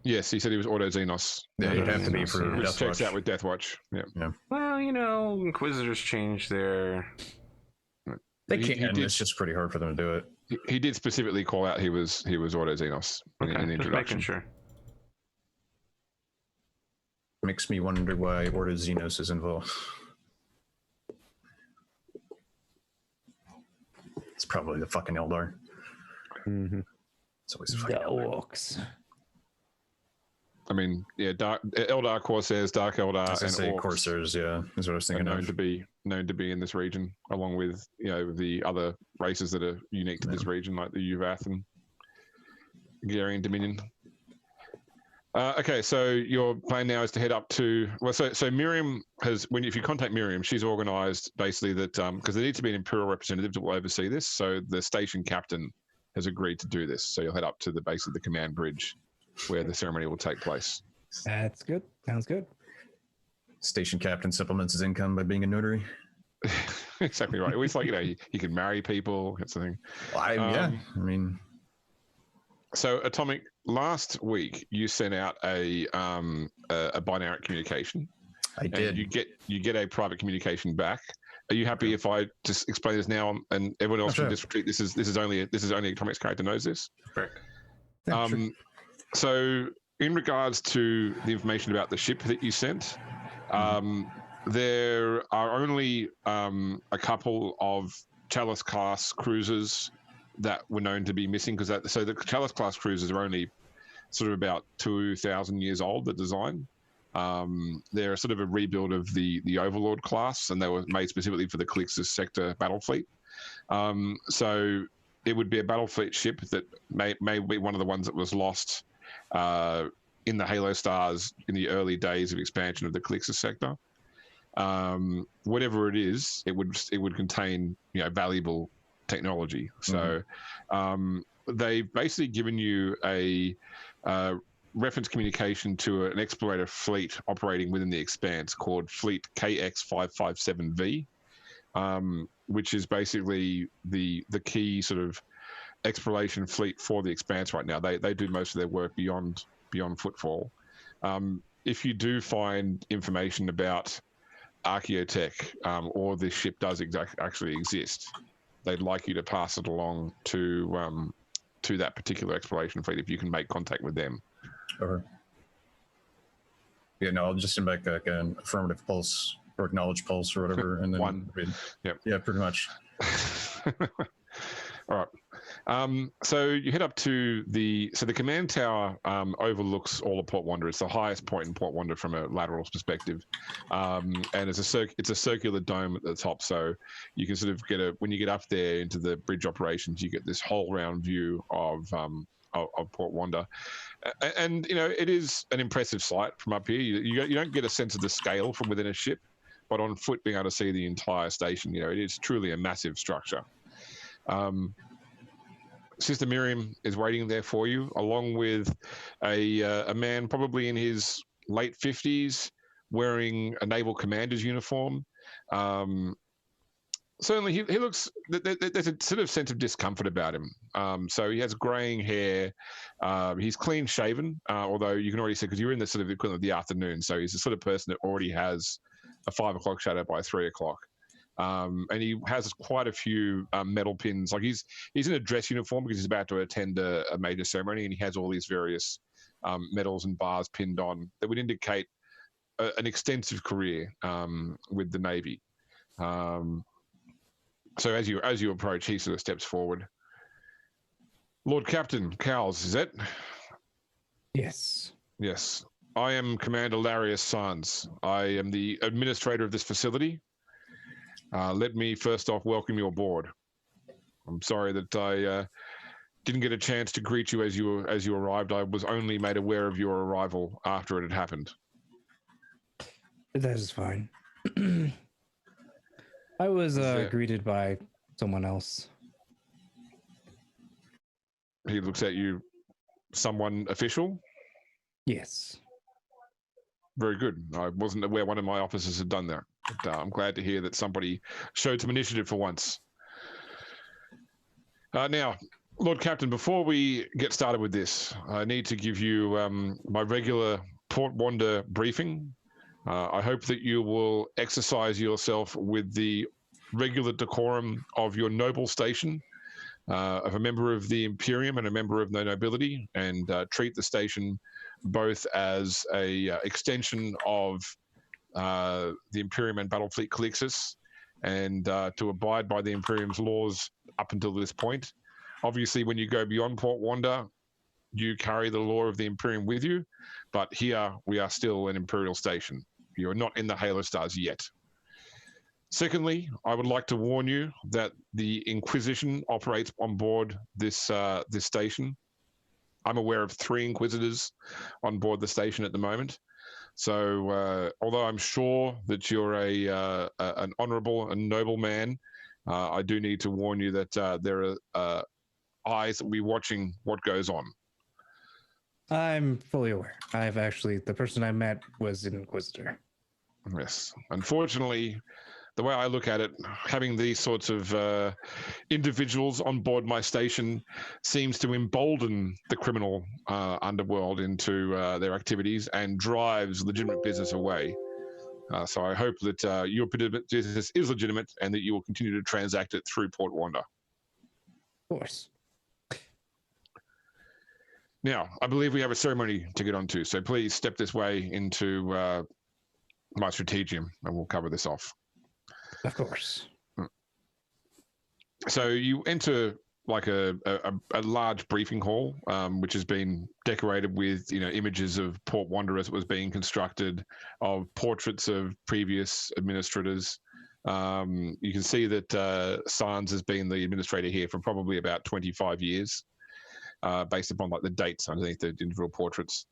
Yes, he said he was Ordo Xenos. Yeah, you'd have to be Xenos, for yeah. Which Death checks Watch. out with Death Watch. Yeah. Well, Inquisitors change their... They He can. did- It's just pretty hard for them to do it. He did specifically call out he was Ordo Xenos in the Okay, just introduction. making sure. Makes me wonder why Ordo Xenos is involved. It's probably the fucking Eldar. Mm-hmm. It's always the fucking the Eldar. orcs. I mean, yeah, Eldar Corsairs, Dark Eldar, I was and gonna say Orcs Corsairs, yeah, is what I was are thinking known of. to be in this region, along with the other races that are unique to this region, like the Uvath and Garian Dominion. Okay, so your plan now is to head up to so Miriam has if you contact Miriam, she's organised basically that because there needs to be an imperial representative that will oversee this. So the station captain has agreed to do this. So you'll head up to the command bridge where the ceremony will take place. That's good. Sounds good. Station captain supplements his income by being a notary. Exactly right. It's like he can marry people. That's the thing. Well, yeah, I mean, So Atomic, last week you sent out a binary communication. I And did. you get a private communication back. Are you happy if I just explain this now and everyone else sure. can just treat this is only Atomic's character knows this? Correct. Yeah, sure. So in regards to the information about the ship that you sent, there are only a couple of Chalice class cruisers that were known to be missing because so the Chalice class cruisers are only sort of about 2,000 years old, the design. They're sort of a rebuild of the Overlord class, and they were made specifically for the Calixis sector battle fleet. So it would be a battle fleet ship that may be one of the ones that was lost in the Halo Stars in the early days of expansion of the Calixis sector. Whatever it is, it would contain valuable technology. So they've basically given you a reference communication to an explorator fleet operating within the Expanse called Fleet KX557V, which is basically the key sort of exploration fleet for the Expanse right now. They do most of their work beyond Footfall. If you do find information about archaeotech or this ship does actually exist, they'd like you to pass it along to that particular exploration fleet if you can make contact with them. Over. Yeah, no, I'll just send back like an affirmative pulse or acknowledge pulse or whatever, and then One. Yep. Yeah, pretty much. All right. So you head up to the command tower overlooks all of Port Wander. It's the highest point in Port Wander from a lateral perspective, and it's a circular dome at the top. So you can sort of when you get up there into the bridge operations, you get this whole round view of Port Wanda, and you know it is an impressive sight from up here. You don't get a sense of the scale from within a ship, but on foot being able to see the entire station, you know, it is truly a massive structure. Sister Miriam is waiting there for you, along with a man probably in his late 50s, wearing a naval commander's uniform. Certainly, he looks. There's a sort of sense of discomfort about him. So he has graying hair. He's clean shaven, although you can already see because you're in the sort of equivalent of the afternoon. So he's the sort of person that already has a 5 o'clock shadow by 3 o'clock. And he has quite a few metal pins. Like he's in a dress uniform because he's about to attend a major ceremony, and he has all these various medals and bars pinned on that would indicate an extensive career with the Navy. So as you approach, he sort of steps forward. Lord Captain Cowles, is it? Yes. Yes. I am Commander Larius Sanz. I am the administrator of this facility. Let me first off welcome you aboard. I'm sorry that I didn't get a chance to greet you as you arrived. I was only made aware of your arrival after it had happened. That is fine. I was greeted by someone else. He looks at you. Someone official? Yes. Very good. I wasn't aware one of my officers had done that. But, I'm glad to hear that somebody showed some initiative for once. Now, Lord Captain, before we get started with this, I need to give you my regular Port Wanda briefing. I hope that you will exercise yourself with the regular decorum of your noble station, of a member of the Imperium and a member of the nobility, and treat the station both as a extension of the Imperium and Battlefleet Calixis, and to abide by the Imperium's laws up until this point. Obviously, when you go beyond Port Wanda, you carry the law of the Imperium with you, but here we are still an Imperial station. You are not in the Halo Stars yet. Secondly, I would like to warn you that the Inquisition operates on board this this station. I'm aware of 3 Inquisitors on board the station at the moment. So, although I'm sure that you're an honourable and noble man, I do need to warn you that there are eyes that will be watching what goes on. I'm fully aware. The person I met was an Inquisitor. Yes. Unfortunately, the way I look at it, having these sorts of individuals on board my station seems to embolden the criminal underworld into their activities and drives legitimate business away. So I hope that your business is legitimate and that you will continue to transact it through Port Wanda. Of course. Now, I believe we have a ceremony to get onto, so please step this way into my strategium and we'll cover this off. Of course. So you enter like a large briefing hall, which has been decorated with, you know, images of Port Wanda as it was being constructed, of portraits of previous administrators. You can see that Sanz has been the administrator here for probably about 25 years, based upon like the dates underneath the individual portraits.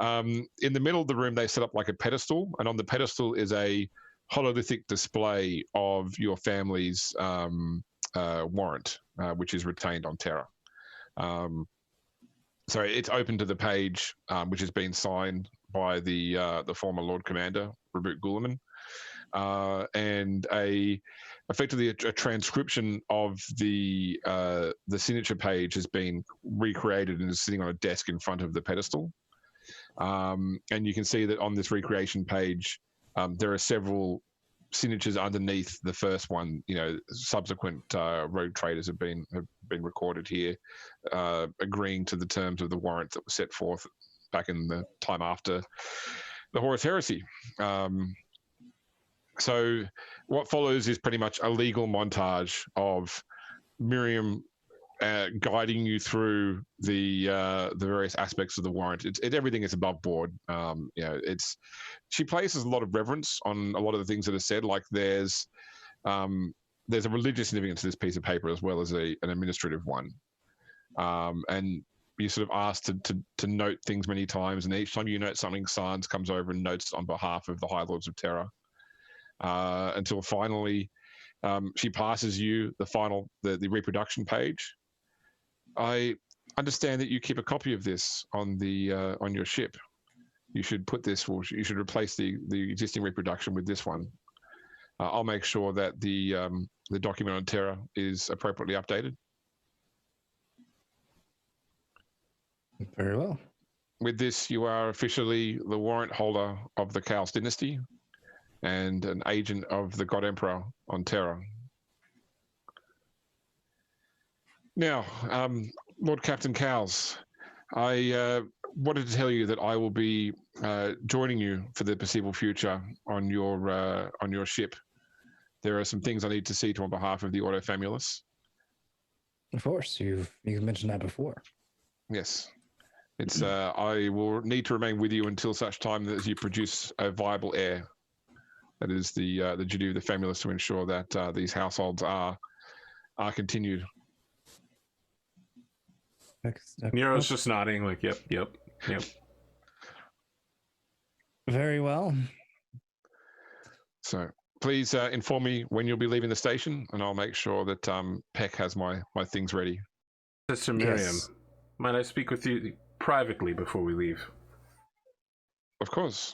In the middle of the room, they set up like a pedestal, and on the pedestal is a hololithic display of your family's warrant, which is retained on Terra. So it's open to the page, which has been signed by the former Lord Commander, Reboot Guilliman, and effectively a transcription of the signature page has been recreated and is sitting on a desk in front of the pedestal. And you can see that on this recreation page, there are several signatures underneath the first one. You know, subsequent rogue traders have been recorded here, agreeing to the terms of the warrant that was set forth back in the time after the Horus Heresy. So what follows is pretty much a legal montage of Miriam guiding you through the various aspects of the warrant. Everything is above board. You know, she places a lot of reverence on a lot of the things that are said. Like there's a religious significance to this piece of paper as well as an administrative one. And you sort of asked to note things many times, and each time you note something, Sans comes over and notes on behalf of the High Lords of Terror, until finally she passes you the reproduction page. I understand that you keep a copy of this on your ship. You should put this, or you should replace the existing reproduction with this one. I'll make sure that the document on Terra is appropriately updated. Very well. With this, you are officially the warrant holder of the Cowles dynasty and an agent of the God Emperor on Terra. Now, Lord Captain Cowles, I wanted to tell you that I will be joining you for the foreseeable future on your ship. There are some things I need to see to on behalf of the Ordo Famulus. Of course, you've mentioned that before. Yes. It's I will need to remain with you until such time that you produce a viable heir. That is the duty of the Famulus, to ensure that these households are continued. Nero's just nodding, like, yep. Very well. So please inform me when you'll be leaving the station, and I'll make sure that Peck has my things ready. Sister Miriam, Yes. might I speak with you privately before we leave? Of course.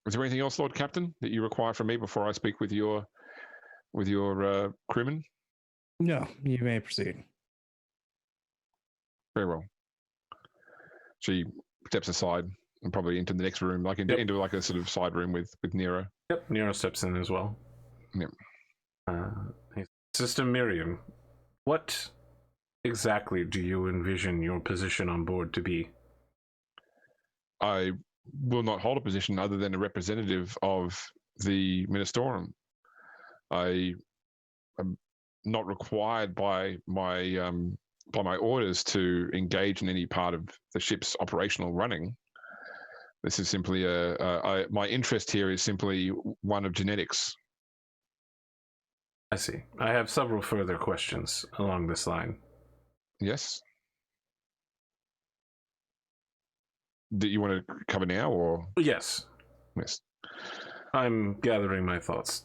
Is there anything else, Lord Captain, that you require from me before I speak with your crewmen? No, you may proceed. Very well. She steps aside and probably into the next room, like into like a sort of side room with Nero. Yep, Nero steps in as well. Yep. Sister Miriam, what exactly do you envision your position on board to be? I will not hold a position other than a representative of the Ministorum. I am not required by my orders to engage in any part of the ship's operational running. This is simply my interest here is simply one of genetics. I see. I have several further questions along this line. Yes. Do you want to cover now, or? Yes. Yes. I'm gathering my thoughts.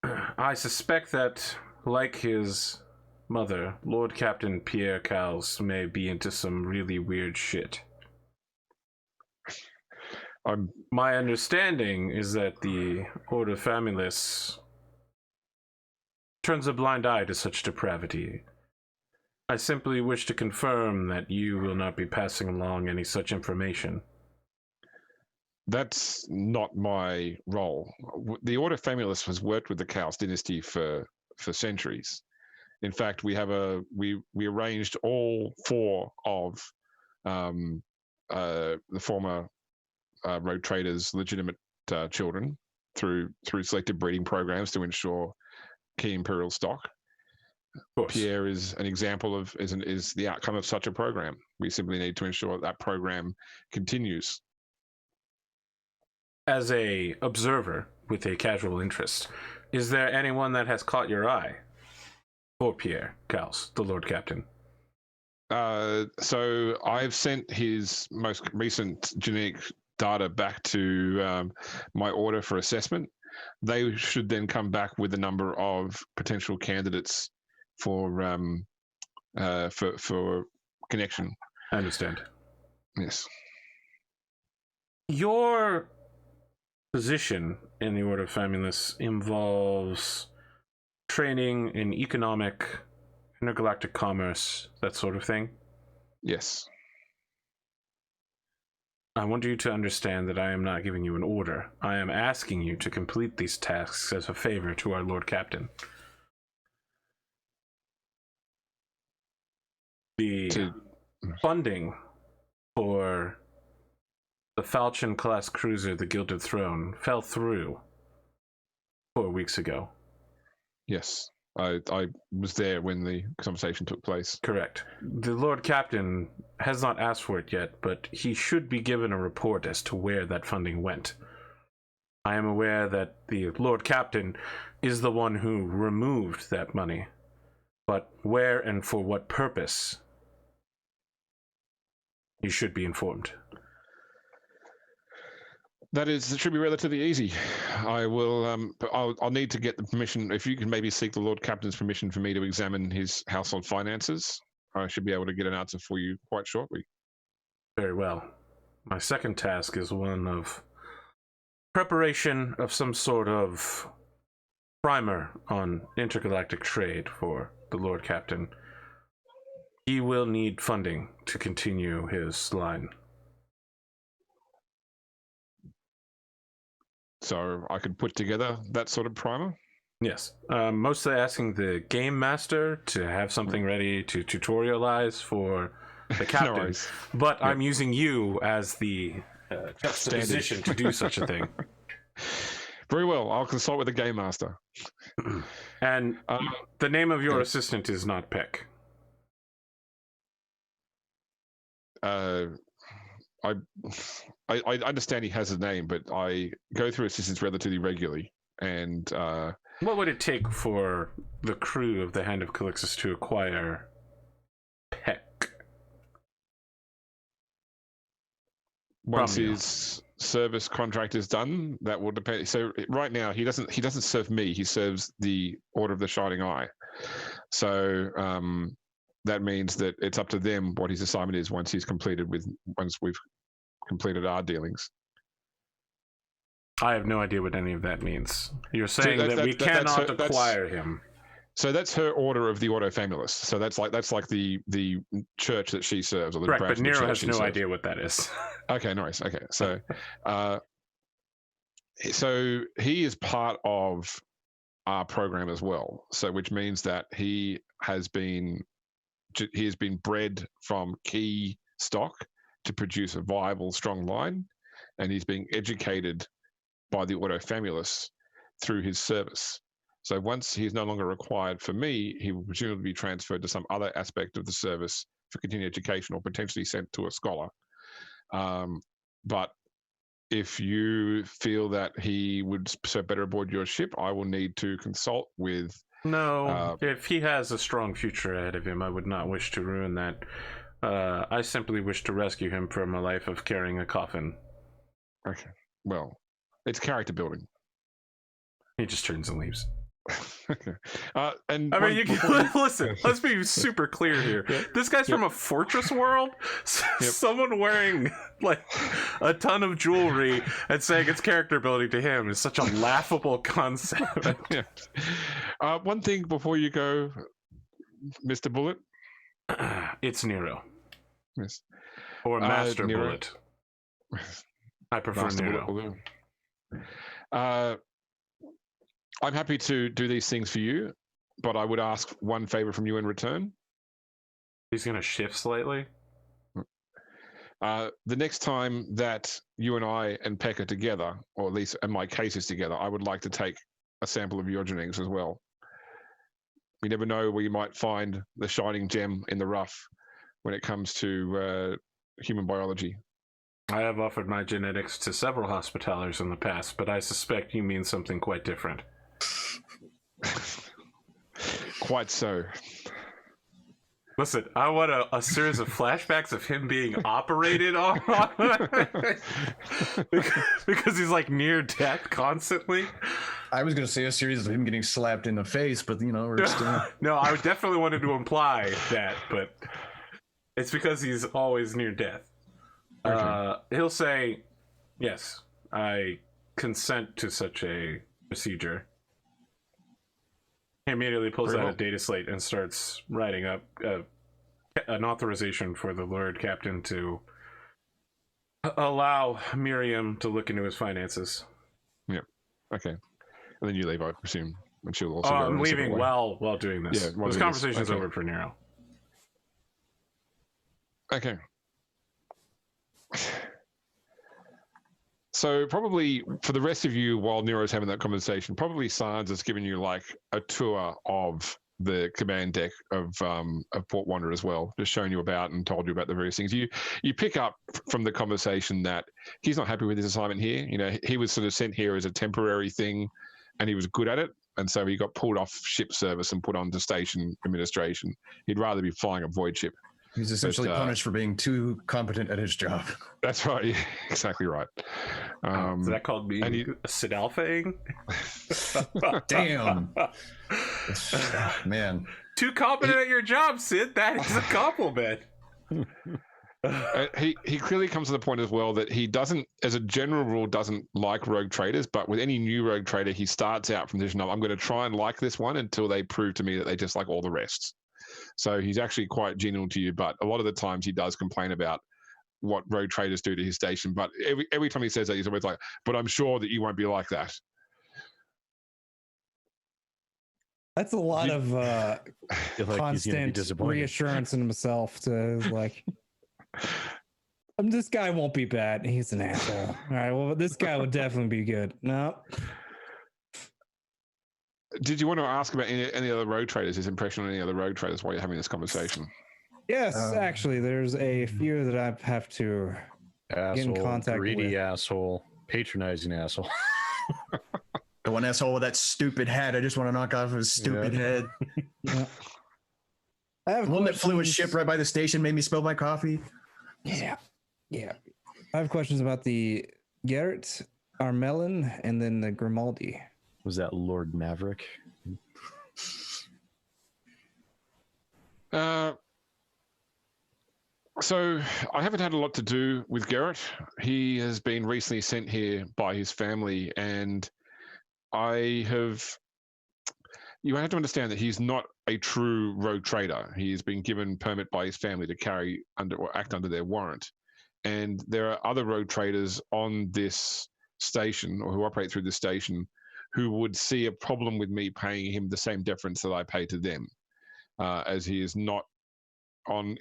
I suspect that, like his mother, Lord Captain Pierre Cowles may be into some really weird shit. My understanding is that the Ordo Famulus turns a blind eye to such depravity. I simply wish to confirm that you will not be passing along any such information. That's not my role. The Ordo Famulus has worked with the Cowles dynasty for centuries. In fact, we arranged all four of the former rogue traders' legitimate children through selective breeding programs to ensure key imperial stock. Pierre is an example of is the outcome of such a program. We simply need to ensure that program continues. As a observer with a casual interest, is there anyone that has caught your eye? For Pierre Cowles, the Lord Captain. So I've sent his most recent genetic data back to my order for assessment. They should then come back with a number of potential candidates for connection. I understand. Yes. Your position in the Order of Famulus involves training in economic, intergalactic commerce, that sort of thing? Yes. I want you to understand that I am not giving you an order. I am asking you to complete these tasks as a favor to our Lord Captain. The funding for the Falchion-class cruiser, the Gilded Throne, fell through 4 weeks ago. Yes, I was there when the conversation took place. Correct. The Lord Captain has not asked for it yet, but he should be given a report as to where that funding went. I am aware that the Lord Captain is the one who removed that money, But where and for what purpose, you should be informed. That should be relatively easy. I will. I'll need to get the permission. If you can maybe seek the Lord Captain's permission for me to examine his household finances, I should be able to get an answer for you quite shortly. Very well. My second task is one of preparation of some sort of primer on intergalactic trade for the Lord Captain. He will need funding to continue his line. So I could put together that sort of primer? Yes. Mostly asking the game master to have something ready to tutorialize for the captain. No worries. But yep. I'm using you as the juxtaposition to do such a thing. Very well. I'll consult with the game master. And the name of your assistant is not Peck. I understand he has a name, but I go through assistants relatively regularly. And what would it take for the crew of the Hand of Calixis to acquire Peck? Once his service contract is done, that will depend. So right now he doesn't serve me. He serves the Order of the Shining Eye. So that means that it's up to them what his assignment is once we've completed our dealings. I have no idea what any of that means. You're saying that we cannot acquire him. So that's her order of the Ordo Famulus. So that's like the church that she serves, or the correct, branch but Nero has no serves. idea what that is. Okay, nice. Okay, so so he is part of our program as well. So which means that he has been bred from key stock to produce a viable, strong line, and he's being educated by the Ordo Famulus through his service. So once he's no longer required for me, he will presumably be transferred to some other aspect of the service for continued education, or potentially sent to a scholar. But if you feel that he would serve better aboard your ship, I will need to consult with... No, if he has a strong future ahead of him, I would not wish to ruin that. I simply wish to rescue him from a life of carrying a coffin. Okay, well, it's character building. He just turns and leaves. Okay. And I mean, you can, listen, let's be super clear here. Yep. This guy's from a fortress world. Yep. Someone wearing like a ton of jewelry and saying it's character building to him is such a laughable concept. Yeah. One thing before you go, Mr. Bullet. It's Nero. Yes. Or Master Nero. Bullet. I prefer Master Nero. Bullet. I'm happy to do these things for you, but I would ask one favor from you in return. He's going to shift slightly. The next time that you and I and Peck are together, or at least in my case is together, I would like to take a sample of your genetics as well. We never know where you might find the shining gem in the rough when it comes to human biology. I have offered my genetics to several hospitallers in the past, but I suspect you mean something quite different. Quite so. Listen, I want a series of flashbacks of him being operated on because he's like near death constantly. I was going to say a series of him getting slapped in the face, but we're still... No, I definitely wanted to imply that, but it's because he's always near death. Okay. He'll say, yes, I consent to such a procedure. He immediately pulls out a data slate and starts writing up an authorization for the Lord Captain to allow Miriam to look into his finances. Yeah. Okay. And then you leave, I presume. And she'll also go I'm leaving while doing this. Yeah, this conversation's over for Nero. Okay. So probably for the rest of you, while Nero's having that conversation, probably Sans has given you like a tour of the command deck of Port Wander as well, just showing you about and told you about the various things. You pick up from the conversation that he's not happy with his assignment here. He was sort of sent here as a temporary thing, and he was good at it. and so he got pulled off ship service and put onto station administration. He'd rather be flying a void ship. He's essentially punished for being too competent at his job. That's right. Yeah, exactly right. Is that called being a Sid Alpha-ing? Damn. Man. Too competent at your job, Sid. That is a compliment. He clearly comes to the point as well that he doesn't, as a general rule, doesn't like rogue traders, but with any new rogue trader, he starts out from the position of, I'm going to try and like this one until they prove to me that they just like all the rest. So he's actually quite genial to you, but a lot of the times he does complain about what rogue traders do to his station. But every time he says that, he's always like, but I'm sure that you won't be like that. That's a lot of constant reassurance in himself to like, this guy won't be bad. He's an asshole. All right, well, this guy would definitely be good. No. Did you want to ask about any other rogue traders, his impression on any other rogue traders while you're having this conversation? Yes, actually, there's a few that I have to get in contact greedy with. asshole, patronizing asshole. The one asshole with that stupid hat. I just want to knock off his stupid head. Yeah. I have one that flew a ship right by the station, made me spill my coffee. Yeah. I have questions about the Garrett, Armelin, and then the Grimaldi. Was that Lord Maverick? So I haven't had a lot to do with Garrett. He has been recently sent here by his family, and you have to understand that he's not a true rogue trader. He's been given permit by his family to carry under or act under their warrant. And there are other rogue traders on this station, or who operate through this station, who would see a problem with me paying him the same deference that I pay to them, as he is not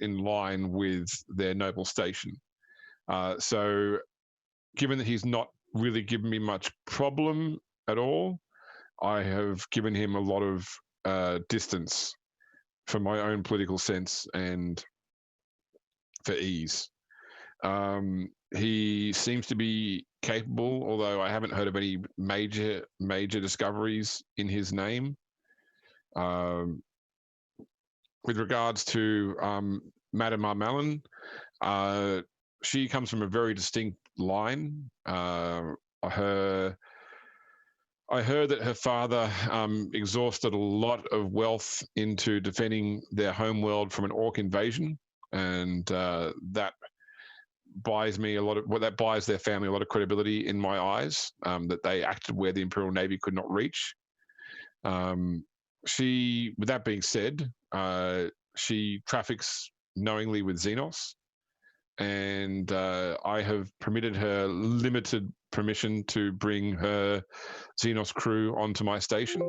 in line with their noble station. So given that he's not really given me much problem at all, I have given him a lot of distance for my own political sense and for ease. He seems to be capable, although I haven't heard of any major discoveries in his name. With regards to Madame Armelin, she comes from a very distinct line. I heard that her father exhausted a lot of wealth into defending their homeworld from an orc invasion, and that buys me that buys their family a lot of credibility in my eyes, that they acted where the Imperial Navy could not reach. With that being said, she traffics knowingly with Xenos, and I have permitted her limited permission to bring her Xenos crew onto my station,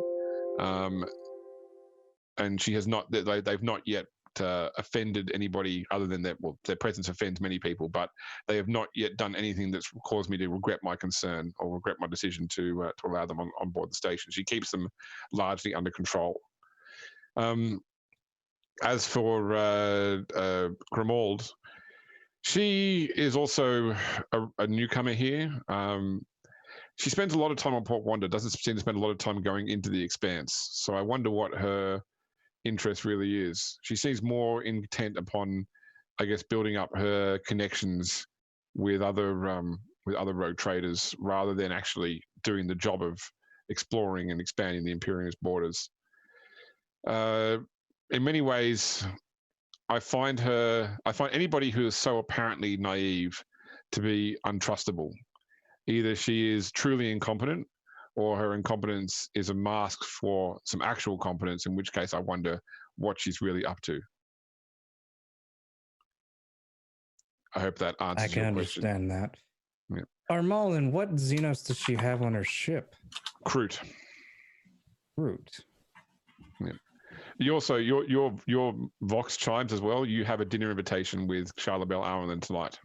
and she has not. They've not yet offended anybody other than that. Well, their presence offends many people, but they have not yet done anything that's caused me to regret my concern or regret my decision to allow them on board the station. She keeps them largely under control. As for Grimald, she is also a newcomer here. She spends a lot of time on Port Wanda, doesn't seem to spend a lot of time going into the Expanse. So I wonder what her interest really is. She seems more intent upon, I guess, building up her connections with other rogue traders rather than actually doing the job of exploring and expanding the Imperium's borders. In many ways, I find anybody who is so apparently naive to be untrustable. Either she is truly incompetent, or her incompetence is a mask for some actual competence, in which case I wonder what she's really up to. I hope that answers your question. I can understand that. Yeah. Armelin, what Xenos does she have on her ship? Kroot. Kroot. Yeah. You also, your Vox chimes as well. You have a dinner invitation with Charlabelle Armelin tonight.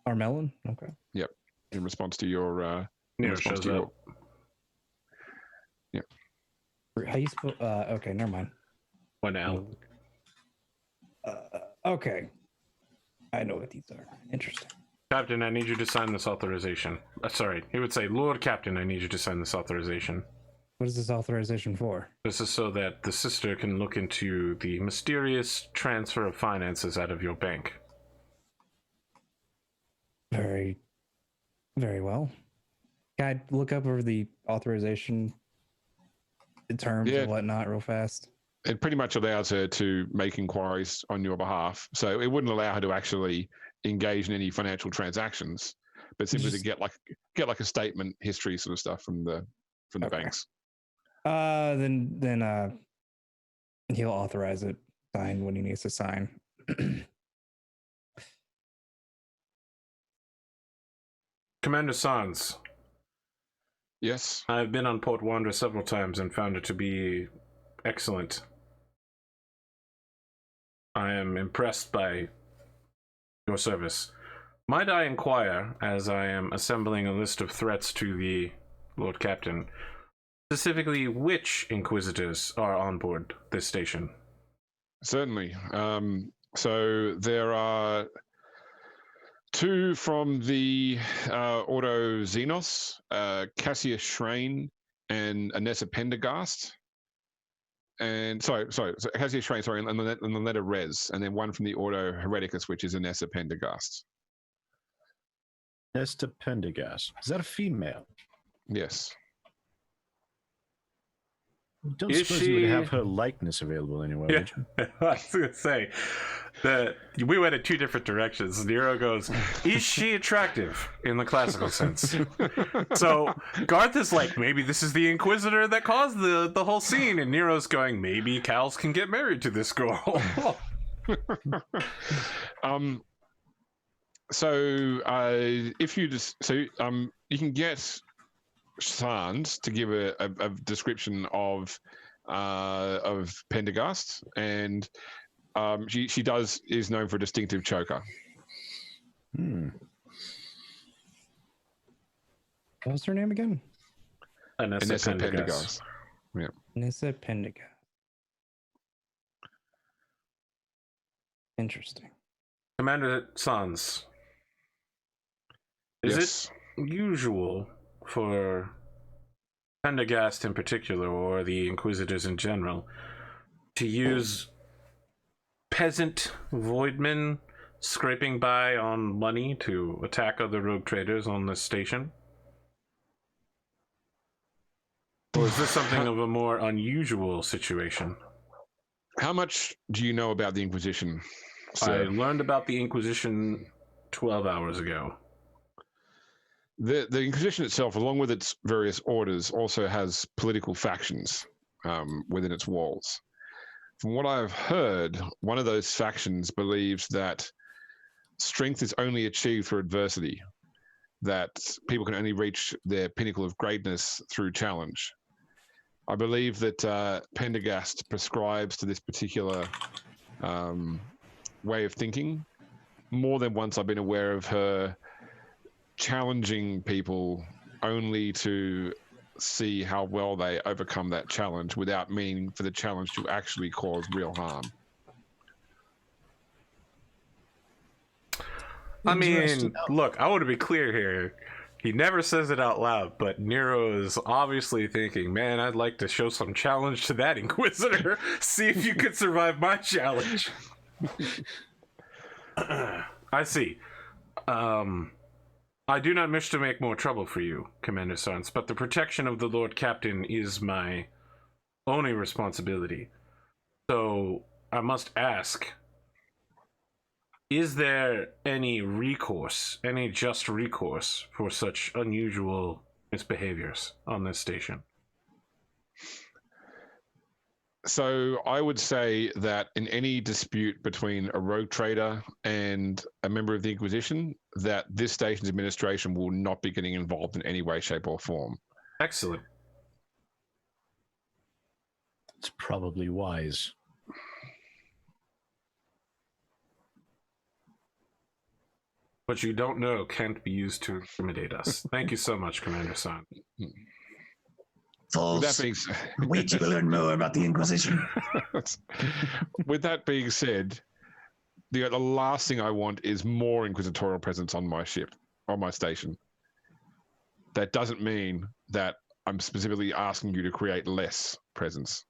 Armelin? Okay. Yep. In response to your Nero shows up. Yeah. How you spell? Okay, never mind. What now? Okay. I know what these are. Interesting. Captain, I need you to sign this authorization. Sorry, he would say, Lord Captain, I need you to sign this authorization. What is this authorization for? This is so that the sister can look into the mysterious transfer of finances out of your bank. Very, very well. Can I look up over the authorization terms and whatnot real fast? It pretty much allows her to make inquiries on your behalf. So it wouldn't allow her to actually engage in any financial transactions, but simply to get like a statement history sort of stuff from the banks. Then he'll authorize it, sign when he needs to sign. Commander Sans. Yes. I've been on Port Wander several times and found it to be excellent. I am impressed by your service. Might I inquire, as I am assembling a list of threats to the Lord Captain, specifically which Inquisitors are on board this station? Certainly. So there are 2 from the Ordo Xenos, Cassius Schrain and Anessa Pendergast. And so Cassius Schrain, and the letter Res, and then 1 from the Ordo Hereticus, which is Anessa Pendergast. Nesta Pendergast. Is that a female? Yes. Don't Is suppose you would she- have her likeness available anywhere, would you? I was going to say that we went in 2 different directions. Nero goes, is she attractive in the classical sense? So Garth is like, maybe this is the Inquisitor that caused the whole scene. And Nero's going, maybe Cowles can get married to this girl. If you you can get Sans to give a description of Pendergast, and she is known for a distinctive choker. What was her name again? Anessa Pendergast. Yeah. Nissa Pendergast. Interesting. Commander Sans, is Yes. it usual for Pendergast in particular, or the Inquisitors in general, to use peasant voidmen scraping by on money to attack other rogue traders on this station? Or is this something of a more unusual situation? How much do you know about the Inquisition, I sir? learned about the Inquisition 12 hours ago. The Inquisition itself, along with its various orders, also has political factions within its walls. From what I've heard, one of those factions believes that strength is only achieved through adversity, that people can only reach their pinnacle of greatness through challenge. I believe that Pendergast prescribes to this particular way of thinking. More than once I've been aware of her challenging people only to see how well they overcome that challenge without meaning for the challenge to actually cause real harm. I mean, look, I want to be clear here. He never says it out loud, but Nero is obviously thinking, man, I'd like to show some challenge to that Inquisitor. See if you could survive my challenge. I see. I do not wish to make more trouble for you, Commander Sans, but the protection of the Lord Captain is my only responsibility. So I must ask, is there any recourse, any just recourse for such unusual misbehaviors on this station? So I would say that in any dispute between a rogue trader and a member of the Inquisition, that this station's administration will not be getting involved in any way, shape, or form. Excellent. It's probably wise. What you don't know can't be used to intimidate us. Thank you so much, Commander San. With False. that being said, Wait till you learn more about the Inquisition. with that being said, the last thing I want is more inquisitorial presence on my ship, on my station. That doesn't mean that I'm specifically asking you to create less presence.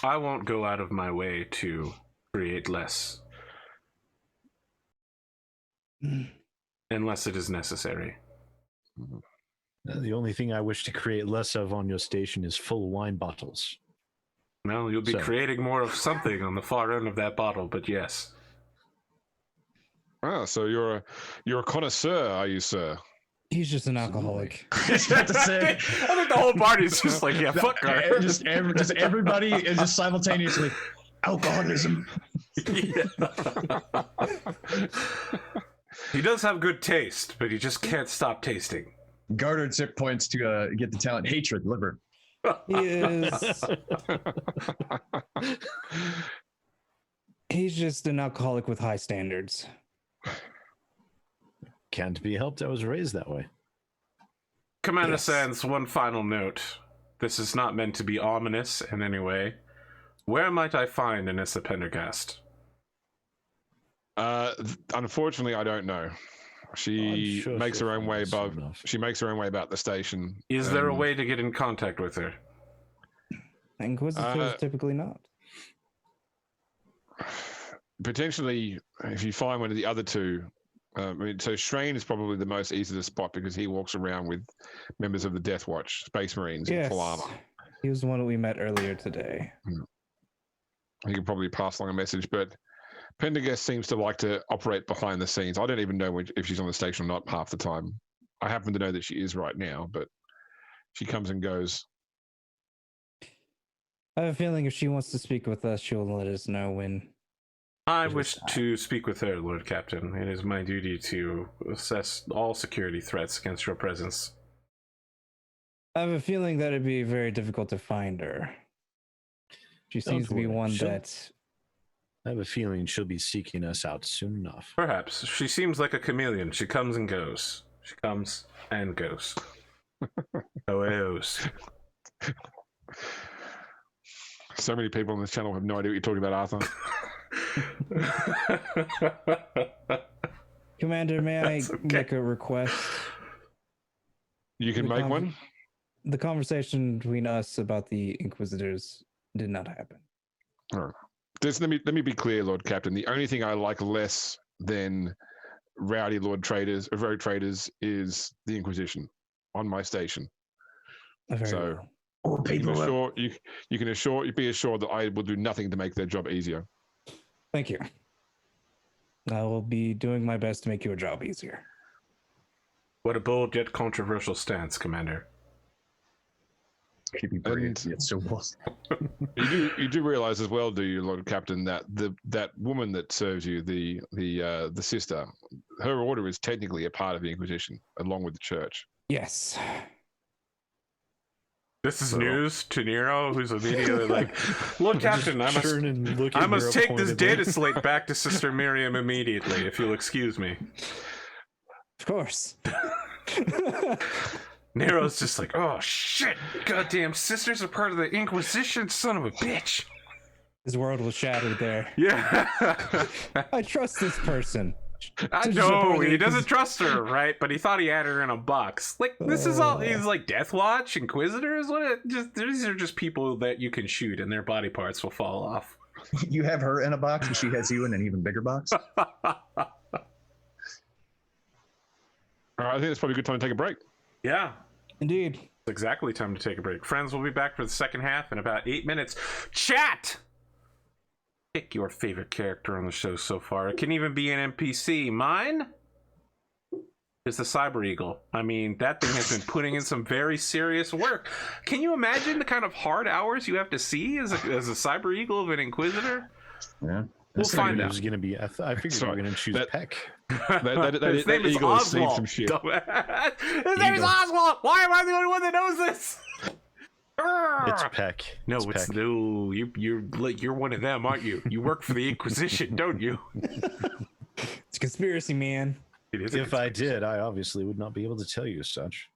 I won't go out of my way to create less. Unless it is necessary. The only thing I wish to create less of on your station is full wine bottles. Well, you'll be creating more of something on the far end of that bottle, but yes. Ah, so you're a connoisseur, are you, sir? He's just an alcoholic. I was about to say, I think the whole party's just like, yeah, fuck Garth. just everybody is just simultaneously Alcoholism. He does have good taste, but he just can't stop tasting. garnered zip points to get the talent hatred liver. He is. He's just an alcoholic with high standards. Can't be helped. I was raised that way. Commander Sands, one final note. This is not meant to be ominous in any way. Where might I find Anissa Pendergast? Unfortunately, I don't know. She makes her own way above. She makes her own way about the station. Is there a way to get in contact with her? Inquisitors typically not. Potentially, if you find one of the other two. I mean, so Strain is probably the most easy to spot because he walks around with members of the Death Watch, Space Marines in full armor. He was the one that we met earlier today. He could probably pass along a message, but Pendergast seems to like to operate behind the scenes. I don't even know if she's on the station or not half the time. I happen to know that she is right now, but she comes and goes. I have a feeling if she wants to speak with us, she'll let us know when. I wish to speak with her, Lord Captain. It is my duty to assess all security threats against your presence. I have a feeling that it'd be very difficult to find her. She seems to be one that... I have a feeling she'll be seeking us out soon enough. Perhaps. She seems like a chameleon. She comes and goes. She comes and goes. OAOs. So many people on this channel have no idea what you're talking about, Arthur. Commander, may I make a request? You can make one? The conversation between us about the Inquisitors did not happen. Oh. Let me be clear, Lord Captain. The only thing I like less than rowdy road traders is the Inquisition on my station. So you can be assured that I will do nothing to make their job easier. Thank you. I will be doing my best to make your job easier. What a bold yet controversial stance, Commander. Keep me brilliant, yet so bold. You do realize as well, do you, Lord Captain, that that woman that serves you, the sister, her order is technically a part of the Inquisition, along with the Church. Yes. This is news to Nero, who's immediately like, Lord Captain, I must take this data slate back to Sister Miriam immediately, if you'll excuse me. Of course. Nero's just like, oh shit, goddamn sisters are part of the Inquisition, son of a bitch. His world was shattered there. Yeah. I trust this person. I know, he doesn't trust her, right? But he thought he had her in a box. Like, this is all, he's like Death Watch, Inquisitors, these are just people that you can shoot and their body parts will fall off. You have her in a box and she has you in an even bigger box? All right, I think it's probably a good time to take a break. Yeah. Indeed. It's exactly time to take a break. Friends, we'll be back for the second half in about 8 minutes. Chat! Pick your favorite character on the show so far. It can even be an NPC. Mine is the Cyber Eagle. I mean, that thing has been putting in some very serious work. Can you imagine the kind of hard hours you have to see as a Cyber Eagle of an Inquisitor? Yeah. We'll find out. Going to be. I figured we were going to choose Peck. His name is Eagle has seen Oswald. some shit. His name is Oswald. Why am I the only one that knows this? It's Peck. No, it's Peck. no. You're one of them, aren't you? You work for the Inquisition, don't you? It's a conspiracy, man. It is. If I did, I obviously would not be able to tell you as such.